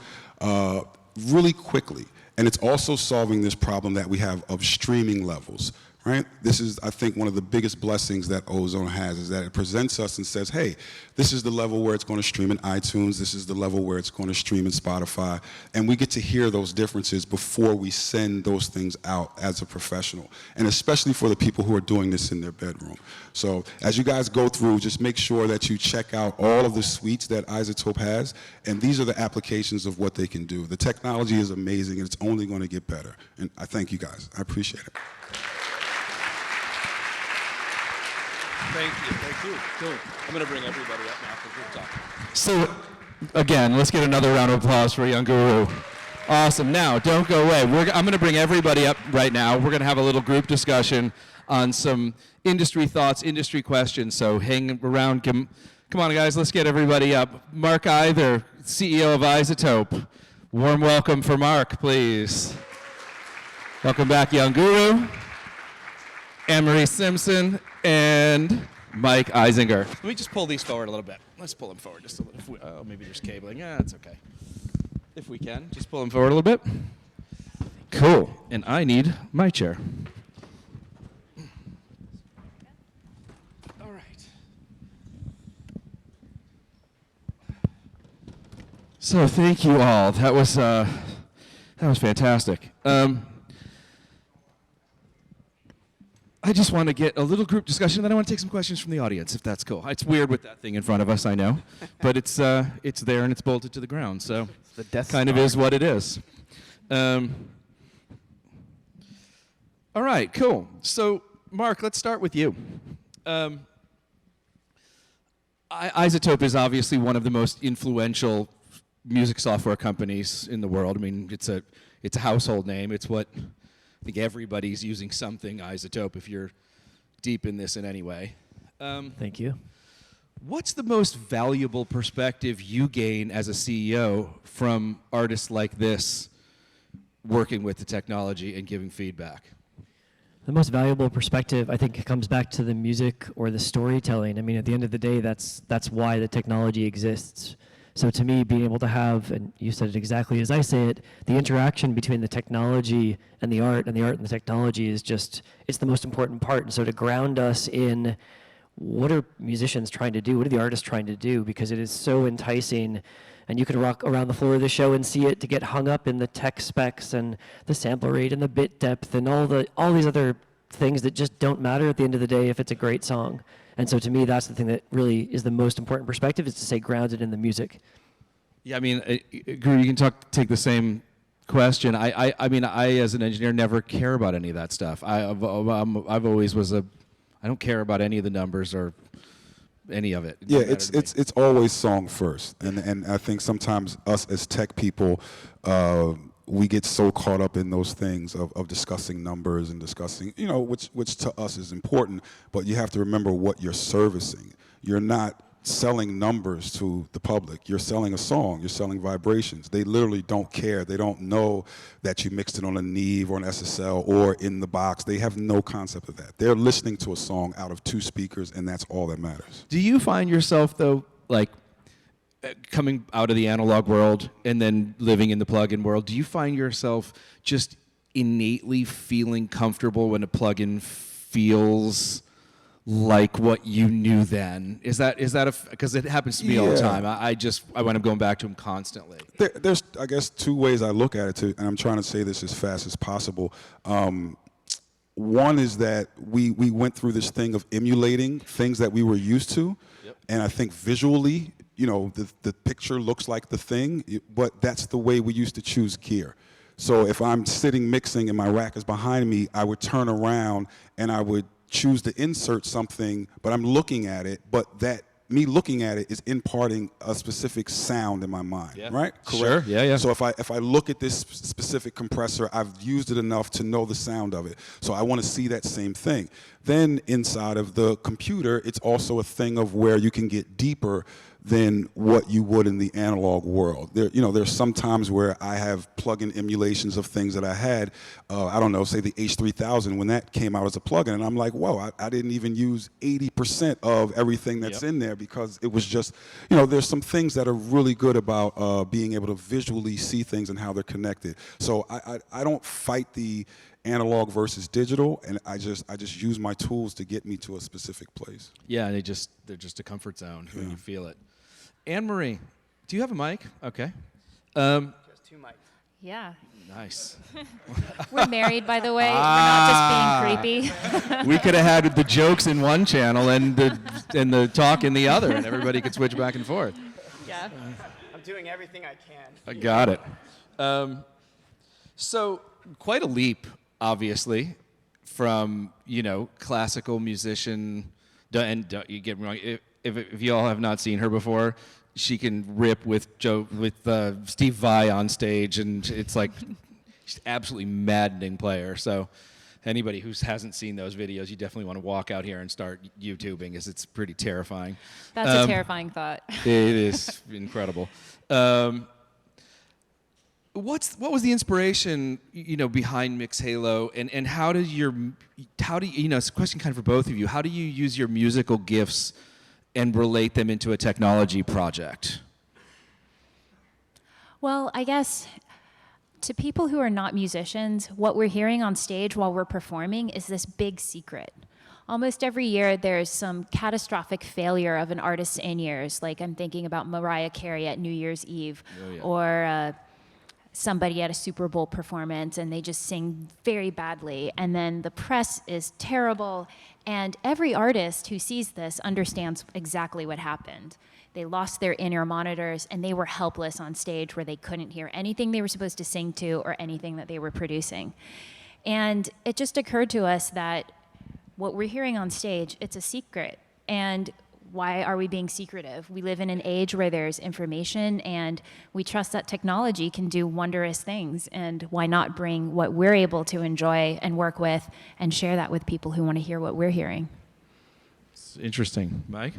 really quickly. And it's also solving this problem that we have of streaming levels. Right? This is, I think, one of the biggest blessings that Ozone has is that it presents us and says, hey, this is the level where it's going to stream in iTunes, this is the level where it's going to stream in Spotify, and we get to hear those differences before we send those things out as a professional, and especially for the people who are doing this in their bedroom. So as you guys go through, just make sure that you check out all of the suites that iZotope has, and these are the applications of what they can do. The technology is amazing, and it's only going to get better, and I thank you guys. I appreciate it. Thank you. Cool. I'm going to bring everybody up now for group talk. So, again, let's get another round of applause for Young Guru. Awesome. Now, don't go away. I'm going to bring everybody up right now. We're going to have a little group discussion on some industry thoughts, industry questions. So hang around. Come on, guys. Let's get everybody up. Mark Either, CEO of iZotope. Warm welcome for Mark, please. Welcome back, Young Guru. And Marie Simpson and Mike Einziger. Let me just pull these forward a little bit. Let's pull them forward just a little. Maybe there's cabling. Yeah, that's okay. If we can, just pull them forward a little bit. Cool. And I need my chair. All right. So thank you all. That was fantastic. I just want to get a little group discussion, then I want to take some questions from the audience, if that's cool. It's weird with that thing in front of us, I know, but it's there and it's bolted to the ground, so the Death kind of Star. is what it is. All right, cool. So, Mark, let's start with you. iZotope is obviously one of the most influential music software companies in the world. I mean, it's a household name. It's what I think everybody's using something iZotope if you're deep in this in any way. Thank you. What's the most valuable perspective you gain as a CEO from artists like this working with the technology and giving feedback? The most valuable perspective, I think, comes back to the music or the storytelling. I mean, at the end of the day, that's why the technology exists. So to me, being able to have, and you said it exactly as I say it, the interaction between the technology and the art and the technology is just, it's the most important part. And so to ground us in what are musicians trying to do, what are the artists trying to do, because it is so enticing, and you can rock around the floor of the show and see it, to get hung up in the tech specs and the sample rate and the bit depth and all these other things that just don't matter at the end of the day if it's a great song. And so to me, that's the thing that really is the most important perspective, is to stay grounded in the music. Yeah, I mean, Guru, you can take the same question. I mean, I as an engineer never care about any of that stuff. I've always was I don't care about any of the numbers or any of it. Yeah, it's always song first, and I think sometimes us as tech people, we get so caught up in those things of discussing numbers and discussing, which to us is important, but you have to remember what you're servicing. You're not selling numbers to the public. You're selling a song. You're selling vibrations. They literally don't care. They don't know that you mixed it on a Neve or an SSL or in the box. They have no concept of that. They're listening to a song out of 2 speakers, and that's all that matters. Do you find yourself, though, like, coming out of the analog world and then living in the plugin world, do you find yourself just innately feeling comfortable when a plugin feels like what you knew then? Is that because it happens to me all the time. I wind up going back to them constantly. There's, I guess, two ways I look at it, too, and I'm trying to say this as fast as possible. One is that we went through this thing of emulating things that we were used to, and I think visually, the picture looks like the thing, but that's the way we used to choose gear. So if I'm sitting mixing and my rack is behind me, I would turn around and I would choose to insert something, but I'm looking at it, but that me looking at it is imparting a specific sound in my mind, right? Correct? Sure, yeah. So if I look at this specific compressor, I've used it enough to know the sound of it. So I want to see that same thing. Then inside of the computer, it's also a thing of where you can get deeper than what you would in the analog world. There's some times where I have plugin emulations of things that I had, I don't know, say the H3000 when that came out as a plugin, and I'm like, whoa, I didn't even use 80% of everything that's in there because it was just, there's some things that are really good about being able to visually see things and how they're connected. So I don't fight the analog versus digital, and I just use my tools to get me to a specific place. Yeah, they're just a comfort zone when you feel it. Anne-Marie, do you have a mic? Okay. Just 2 mics. Yeah. Nice. We're married, by the way. We're not just being creepy. We could have had the jokes in one channel and the talk in the other, and everybody could switch back and forth. Yeah. I'm doing everything I can. I got it. So quite a leap, obviously, from classical musician. And don't you get me wrong. If you all have not seen her before, she can rip with Steve Vai on stage, and it's like she's an absolutely maddening player. So anybody who hasn't seen those videos, you definitely want to walk out here and start YouTubing, because it's pretty terrifying. That's a terrifying thought. It is incredible. What was the inspiration, behind Mixhalo, and how do you, it's a question kind of for both of you. How do you use your musical gifts and relate them into a technology project? Well, I guess to people who are not musicians, what we're hearing on stage while we're performing is this big secret. Almost every year, there's some catastrophic failure of an artist's in-ears. Like I'm thinking about Mariah Carey at New Year's Eve, or somebody at a Super Bowl performance, and they just sing very badly, and then the press is terrible, and every artist who sees this understands exactly what happened. They lost their in-ear monitors, and they were helpless on stage where they couldn't hear anything they were supposed to sing to or anything that they were producing. And it just occurred to us that what we're hearing on stage, it's a secret. And why are we being secretive? We live in an age where there's information, and we trust that technology can do wondrous things. And why not bring what we're able to enjoy and work with and share that with people who want to hear what we're hearing? It's interesting. Mike?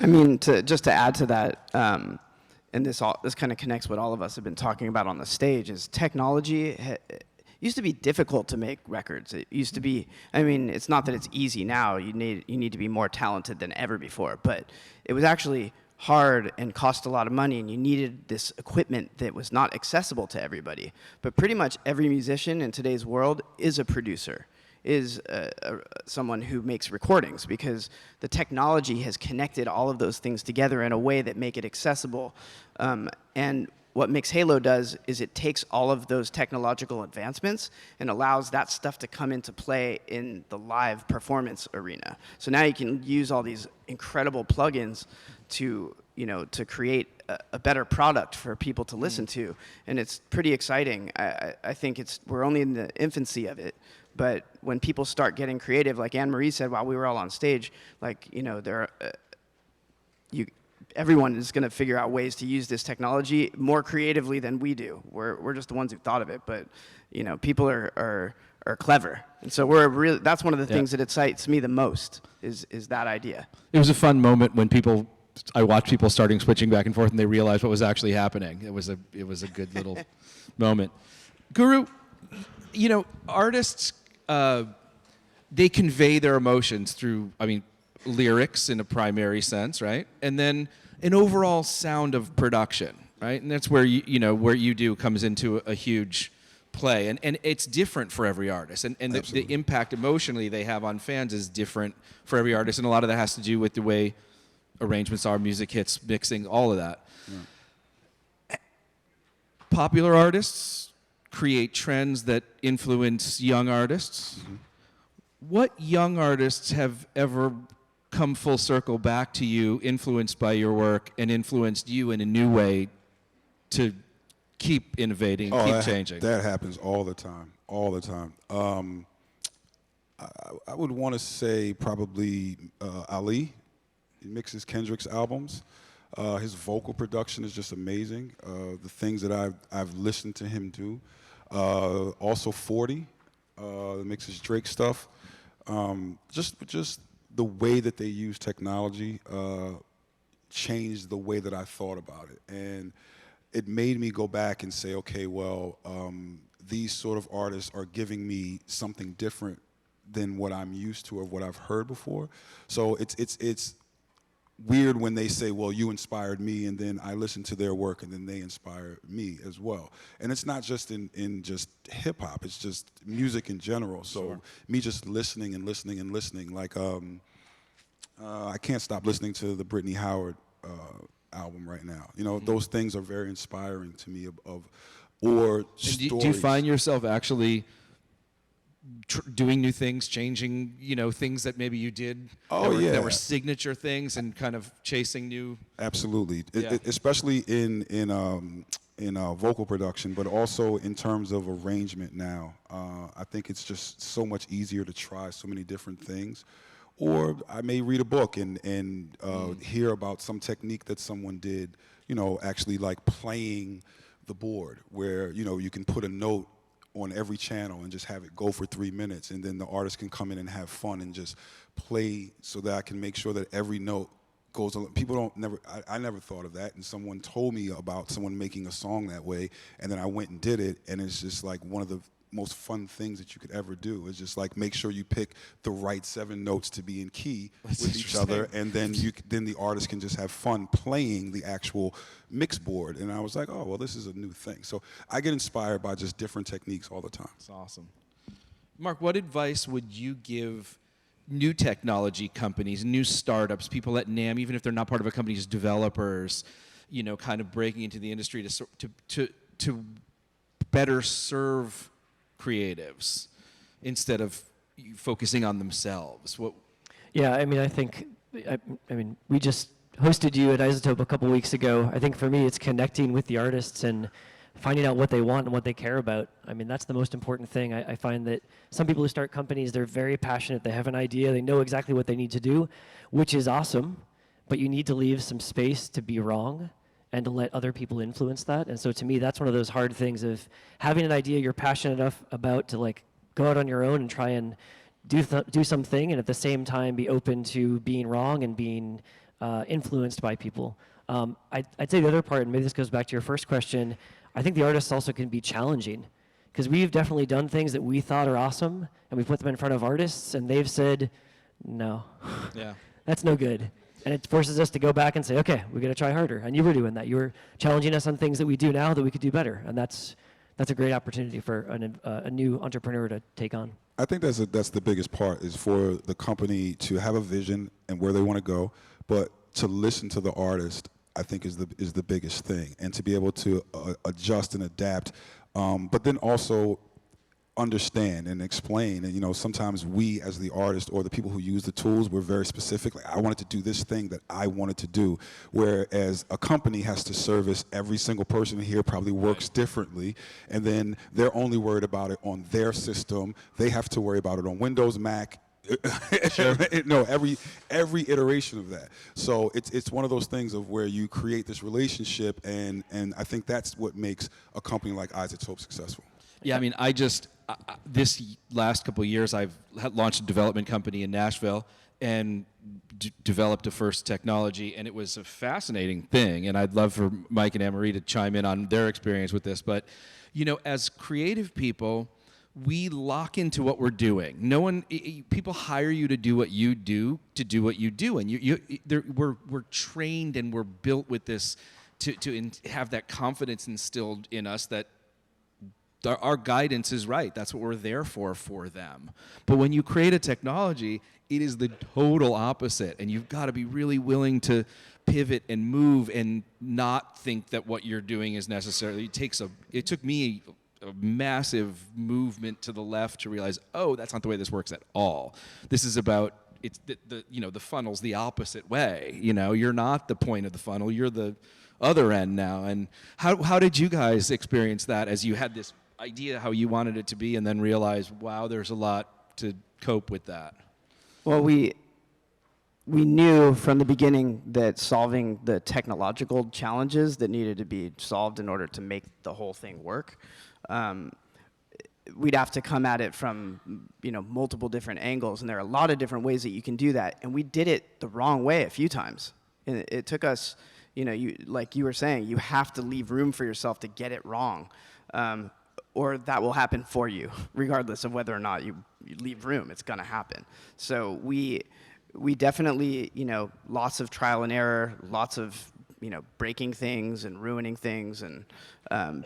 I mean, just to add to that, and this kind of connects what all of us have been talking about on the stage, is technology used to be difficult to make records. It used to be, I mean, it's not that it's easy now. You need to be more talented than ever before, but it was actually hard and cost a lot of money, and you needed this equipment that was not accessible to everybody. But pretty much every musician in today's world is a producer, is someone who makes recordings, because the technology has connected all of those things together in a way that make it accessible. And what Mixhalo does is it takes all of those technological advancements and allows that stuff to come into play in the live performance arena. So now you can use all these incredible plugins to create a better product for people to listen to, and it's pretty exciting. I think we're only in the infancy of it, but when people start getting creative, like Anne-Marie said while we were all on stage, everyone is going to figure out ways to use this technology more creatively than we do. We're just the ones who thought of it, but people are clever, and so that's one of the things that excites me the most is that idea. It was a fun moment when I watched people switching back and forth, and they realized what was actually happening. It was a good little moment. Guru, artists, they convey their emotions through, lyrics in a primary sense, right? And then an overall sound of production, right? And that's where where you do comes into a huge play, and it's different for every artist, and the impact emotionally they have on fans is different for every artist, and a lot of that has to do with the way arrangements are, music hits, mixing, all of that. Yeah. Popular artists create trends that influence young artists. Mm-hmm. What young artists have ever come full circle back to you, influenced by your work, and influenced you in a new way to keep innovating, keep changing? That happens all the time, all the time. I would want to say probably Ali. He mixes Kendrick's albums. His vocal production is just amazing. The things that I've listened to him do. Also 40, mixes Drake stuff. Just the way that they use technology changed the way that I thought about it. And it made me go back and say, okay, well, these sort of artists are giving me something different than what I'm used to or what I've heard before. So it's weird when they say, well, you inspired me, and then I listen to their work, and then they inspire me as well. And it's not just in just hip-hop, it's just music in general. So me just listening and listening and listening, like I can't stop listening to the Brittany Howard album right now. You know, those things are very inspiring to me or stories. Do you find yourself actually doing new things, changing, things that maybe you did that were signature things, and kind of chasing new? Absolutely, especially in vocal production, but also in terms of arrangement now. I think it's just so much easier to try so many different things. Or I may read a book and hear about some technique that someone did, actually like playing the board, where, you can put a note on every channel and just have it go for 3 minutes, and then the artist can come in and have fun and just play, so that I can make sure that every note goes along. People I never thought of that, and someone told me about someone making a song that way, and then I went and did it, and it's just like one of the most fun things that you could ever do. Is just like make sure you pick the right 7 notes to be in key with each other, and then then the artist can just have fun playing the actual mix board. And I was like, oh, well, this is a new thing. So I get inspired by just different techniques all the time. That's awesome. Mark, what advice would you give new technology companies, new startups, people at NAMM, even if they're not part of a company, just developers, kind of breaking into the industry to better serve creatives instead of focusing on themselves? Yeah, I think we just hosted you at iZotope a couple weeks ago. I think for me, it's connecting with the artists and finding out what they want and what they care about. That's the most important thing. I find that some people who start companies, they're very passionate. They have an idea. They know exactly what they need to do, which is awesome, but you need to leave some space to be wrong and to let other people influence that. And so to me, that's one of those hard things of having an idea you're passionate enough about to like go out on your own and try and do something, and at the same time be open to being wrong and being influenced by people. I'd say the other part, and maybe this goes back to your first question, I think the artists also can be challenging, because we've definitely done things that we thought are awesome, and we put them in front of artists, and they've said, no, that's no good. And it forces us to go back and say, okay, we got to try harder. And you were doing that. You were challenging us on things that we do now that we could do better. And that's a great opportunity for a new entrepreneur to take on. I think that's the biggest part, is for the company to have a vision and where they want to go, but to listen to the artist, I think is the biggest thing, and to be able to adjust and adapt, but then also understand and explain. And sometimes we as the artist or the people who use the tools, we're very specific, like I wanted to do this thing that I wanted to do, whereas a company has to service every single person here, probably works differently, and then they're only worried about it on their system. They have to worry about it on Windows, Mac, no, every iteration of that. So it's one of those things of where you create this relationship, and I think that's what makes a company like iZotope successful. Yeah, this last couple of years, I've launched a development company in Nashville and developed a first technology, and it was a fascinating thing. And I'd love for Mike and Anne-Marie to chime in on their experience with this. But, as creative people, we lock into what we're doing. No one, people hire you to do what you do, and we're trained and we're built with this to have that confidence instilled in us that our guidance is right. That's what we're there for them. But when you create a technology, it is the total opposite, and you've got to be really willing to pivot and move and not think that what you're doing is necessarily. It took me a massive movement to the left to realize, oh, that's not the way this works at all. This is about the funnel's the opposite way. You're not the point of the funnel. You're the other end now. And how did you guys experience that as you had this idea how you wanted it to be, and then realize, wow, there's a lot to cope with that? Well, we knew from the beginning that solving the technological challenges that needed to be solved in order to make the whole thing work, we'd have to come at it from multiple different angles, and there are a lot of different ways that you can do that. And we did it the wrong way a few times. And it took us, like you were saying, you have to leave room for yourself to get it wrong. Or that will happen for you, regardless of whether or not you leave room. It's going to happen. So we definitely, lots of trial and error, lots of, breaking things and ruining things, and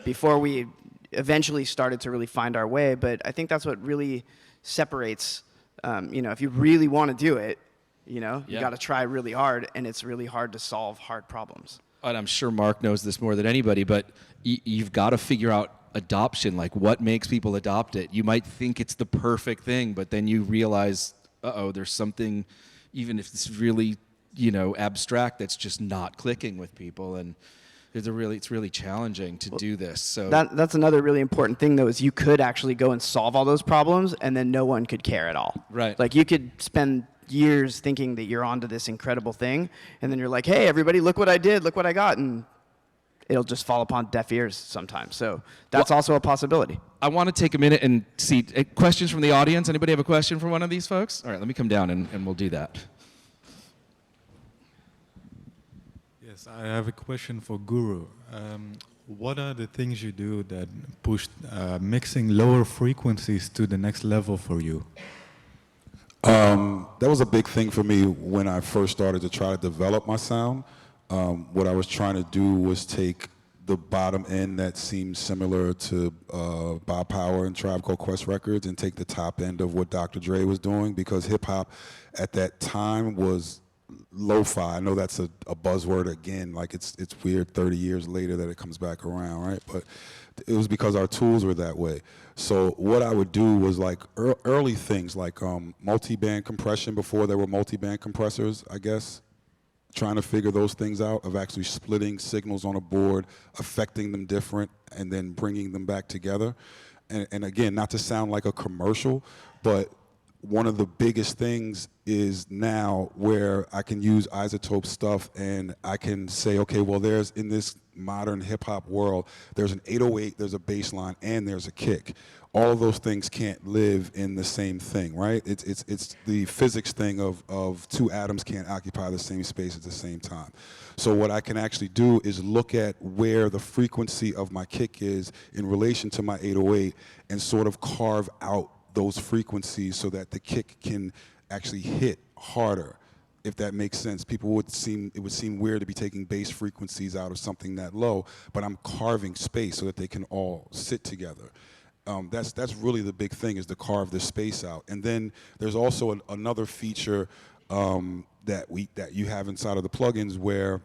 before we eventually started to really find our way. But I think that's what really separates, if you really want to do it, you got to try really hard, and it's really hard to solve hard problems. And I'm sure Mark knows this more than anybody, but you've got to figure out adoption, like what makes people adopt it. You might think it's the perfect thing, but then you realize, there's something, even if it's really, abstract, that's just not clicking with people, and it's really challenging to do this. So that's another really important thing, though, is you could actually go and solve all those problems, and then no one could care at all. Right. Like, you could spend years thinking that you're onto this incredible thing, and then you're like, hey, everybody, look what I did, look what I got, and it'll just fall upon deaf ears sometimes. So that's also a possibility. I want to take a minute and see questions from the audience. Anybody have a question for one of these folks? All right, let me come down and we'll do that. Yes, I have a question for Guru. What are the things you do that push mixing lower frequencies to the next level for you? That was a big thing for me when I first started to try to develop my sound. What I was trying to do was take the bottom end that seemed similar to Bob Power and Tribe Called Quest Records, and take the top end of what Dr. Dre was doing, because hip-hop at that time was lo-fi. I know that's a buzzword again, like it's weird 30 years later that it comes back around, right? But it was because our tools were that way. So what I would do was like early things like multi-band compression before there were multi-band compressors, I guess. Trying to figure those things out, of actually splitting signals on a board, affecting them different, and then bringing them back together. And again, not to sound like a commercial, but one of the biggest things is now where I can use iZotope stuff, and I can say, okay, well, there's, in this modern hip-hop world, there's an 808, there's a bass line, and there's a kick. All of those things can't live in the same thing, right? It's the physics thing of two atoms can't occupy the same space at the same time. So what I can actually do is look at where the frequency of my kick is in relation to my 808, and sort of carve out those frequencies so that the kick can actually hit harder, if that makes sense. It would seem weird to be taking bass frequencies out of something that low, but I'm carving space so that they can all sit together. That's really the big thing, is to carve the space out. And then there's also another feature that you have inside of the plugins, where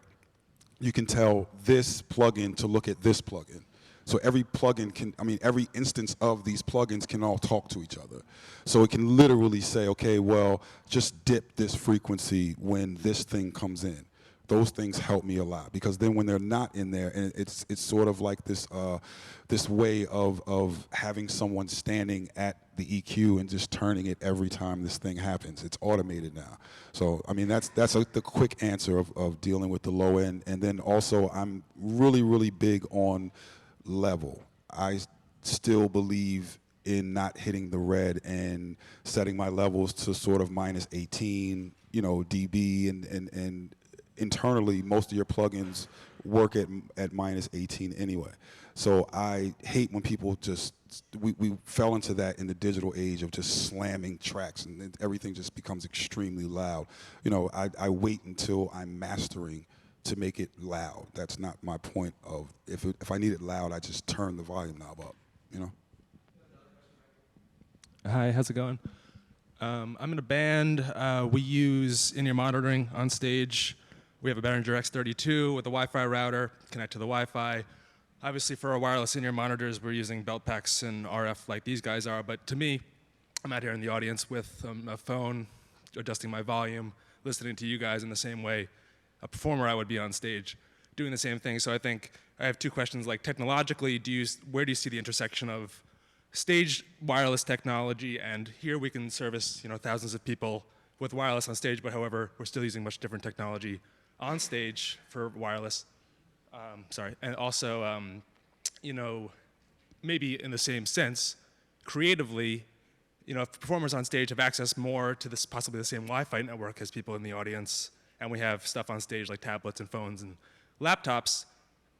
you can tell this plugin to look at this plugin. So every plugin every instance of these plugins can all talk to each other. So it can literally say, okay, well, just dip this frequency when this thing comes in. Those things help me a lot, because then when they're not in there, and it's sort of like this way of having someone standing at the EQ and just turning it every time this thing happens. It's automated now. So that's the quick answer of dealing with the low end. And then also, I'm really, really big on level. I still believe in not hitting the red and setting my levels to sort of -18, dB, and internally, most of your plugins work at minus 18 anyway. So I hate when people just, we fell into that in the digital age of just slamming tracks, and then everything just becomes extremely loud. You know, I wait until I'm mastering to make it loud. That's not my point of, if I need it loud, I just turn the volume knob up, you know? Hi, how's it going? I'm in a band. We use in-ear monitoring on stage. We have a Behringer X32 with a Wi-Fi router, connect to the Wi-Fi. Obviously, for our wireless in-ear monitors, we're using belt packs and RF like these guys are. But to me, I'm out here in the audience with a phone, adjusting my volume, listening to you guys in the same way a performer I would be on stage, doing the same thing. So I think I have two questions. Like, technologically, where do you see the intersection of stage wireless technology, and here we can service, you know, thousands of people with wireless on stage, but however, we're still using much different technology on stage for wireless. And also, you know, maybe in the same sense, creatively, you know, if performers on stage have access more to this possibly the same Wi-Fi network as people in the audience, and we have stuff on stage like tablets and phones and laptops,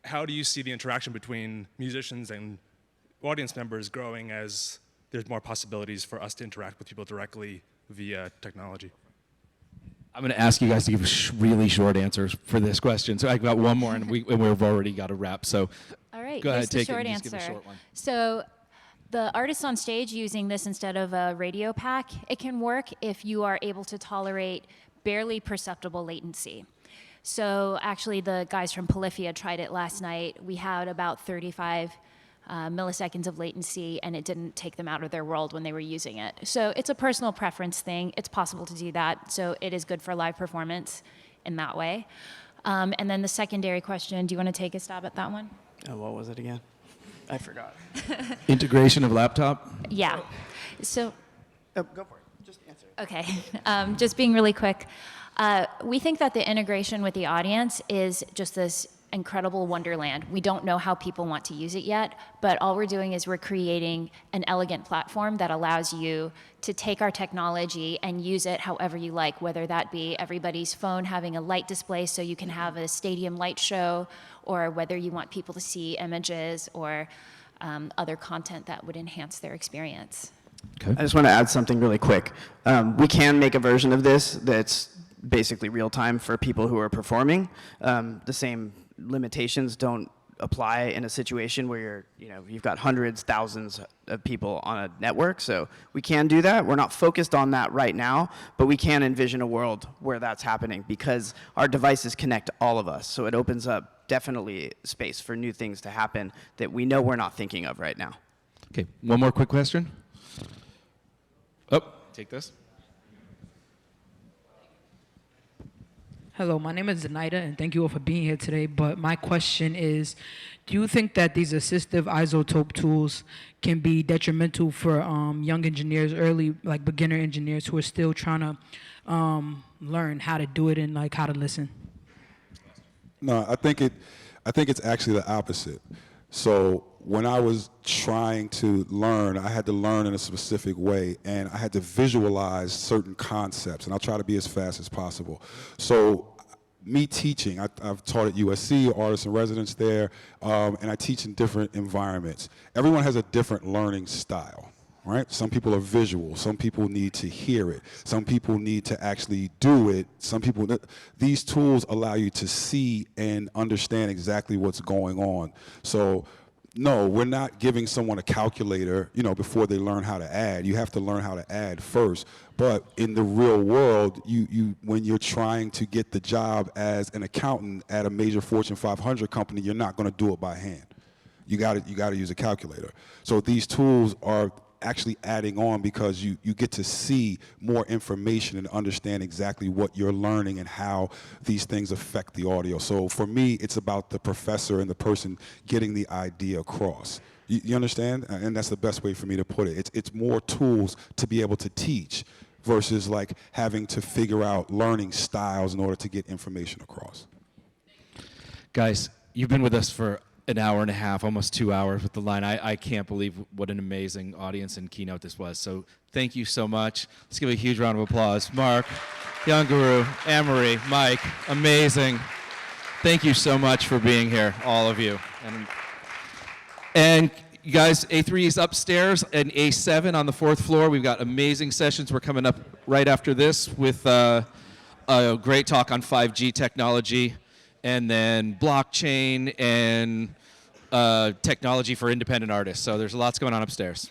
how do you see the interaction between musicians and audience members growing as there's more possibilities for us to interact with people directly via technology? I'm going to ask you guys to give really short answers for this question. So I've got one more, and we've already got a wrap. So All right, go here's ahead, the take short it. Just answer. give a short one. So the artists on stage using this instead of a radio pack, it can work if you are able to tolerate barely perceptible latency. So actually, the guys from Polyphia tried it last night. We had about 35 milliseconds of latency, and it didn't take them out of their world when they were using it. So it's a personal preference thing. It's possible to do that, so it is good for live performance in that way. And then the secondary question, do you want to take a stab at that one? Oh, what was it again? I forgot. Integration of laptop? Yeah. So, Go for it. Just answer it. okay, just being really quick. We think that the integration with the audience is just this incredible wonderland. We don't know how people want to use it yet, but all we're doing is we're creating an elegant platform that allows you to take our technology and use it however you like, whether that be everybody's phone having a light display so you can have a stadium light show, or whether you want people to see images or other content that would enhance their experience. Okay. I just want to add something really quick. We can make a version of this that's basically real time for people who are performing. The same limitations don't apply in a situation where you've got hundreds, thousands of people on a network. So we can do that. We're not focused on that right now, but we can envision a world where that's happening because our devices connect all of us. So it opens up definitely space for new things to happen that we know we're not thinking of right now. Okay, one more quick question. Oh, take this. Hello, my name is Zenaida, and thank you all for being here today. But my question is, do you think that these assistive iZotope tools can be detrimental for young engineers, early, like beginner engineers who are still trying to learn how to do it and like how to listen? No, I think it's actually the opposite. So when I was trying to learn, I had to learn in a specific way, and I had to visualize certain concepts, and I'll try to be as fast as possible. So me teaching, I've taught at USC, artists in residence there, and I teach in different environments. Everyone has a different learning style, right? Some people are visual, some people need to hear it, some people need to actually do it, some people, these tools allow you to see and understand exactly what's going on. So no, we're not giving someone a calculator, before they learn how to add. You have to learn how to add first. But in the real world, when you're trying to get the job as an accountant at a major Fortune 500 company, you're not going to do it by hand. You got to use a calculator. So these tools are actually adding on because you get to see more information and understand exactly what you're learning and how these things affect the audio. So for me, it's about the professor and the person getting the idea across. You understand? And that's the best way for me to put it. It's more tools to be able to teach versus like having to figure out learning styles in order to get information across. Guys, you've been with us for an hour and a half, almost 2 hours with the line. I can't believe what an amazing audience and keynote this was. So thank you so much. Let's give a huge round of applause. Mark, Young Guru, Anne-Marie, Mike, amazing. Thank you so much for being here, all of you. And you guys, A3E is upstairs and A7 on the 4th floor. We've got amazing sessions. We're coming up right after this with a great talk on 5G technology, and then blockchain and technology for independent artists. So there's lots going on upstairs.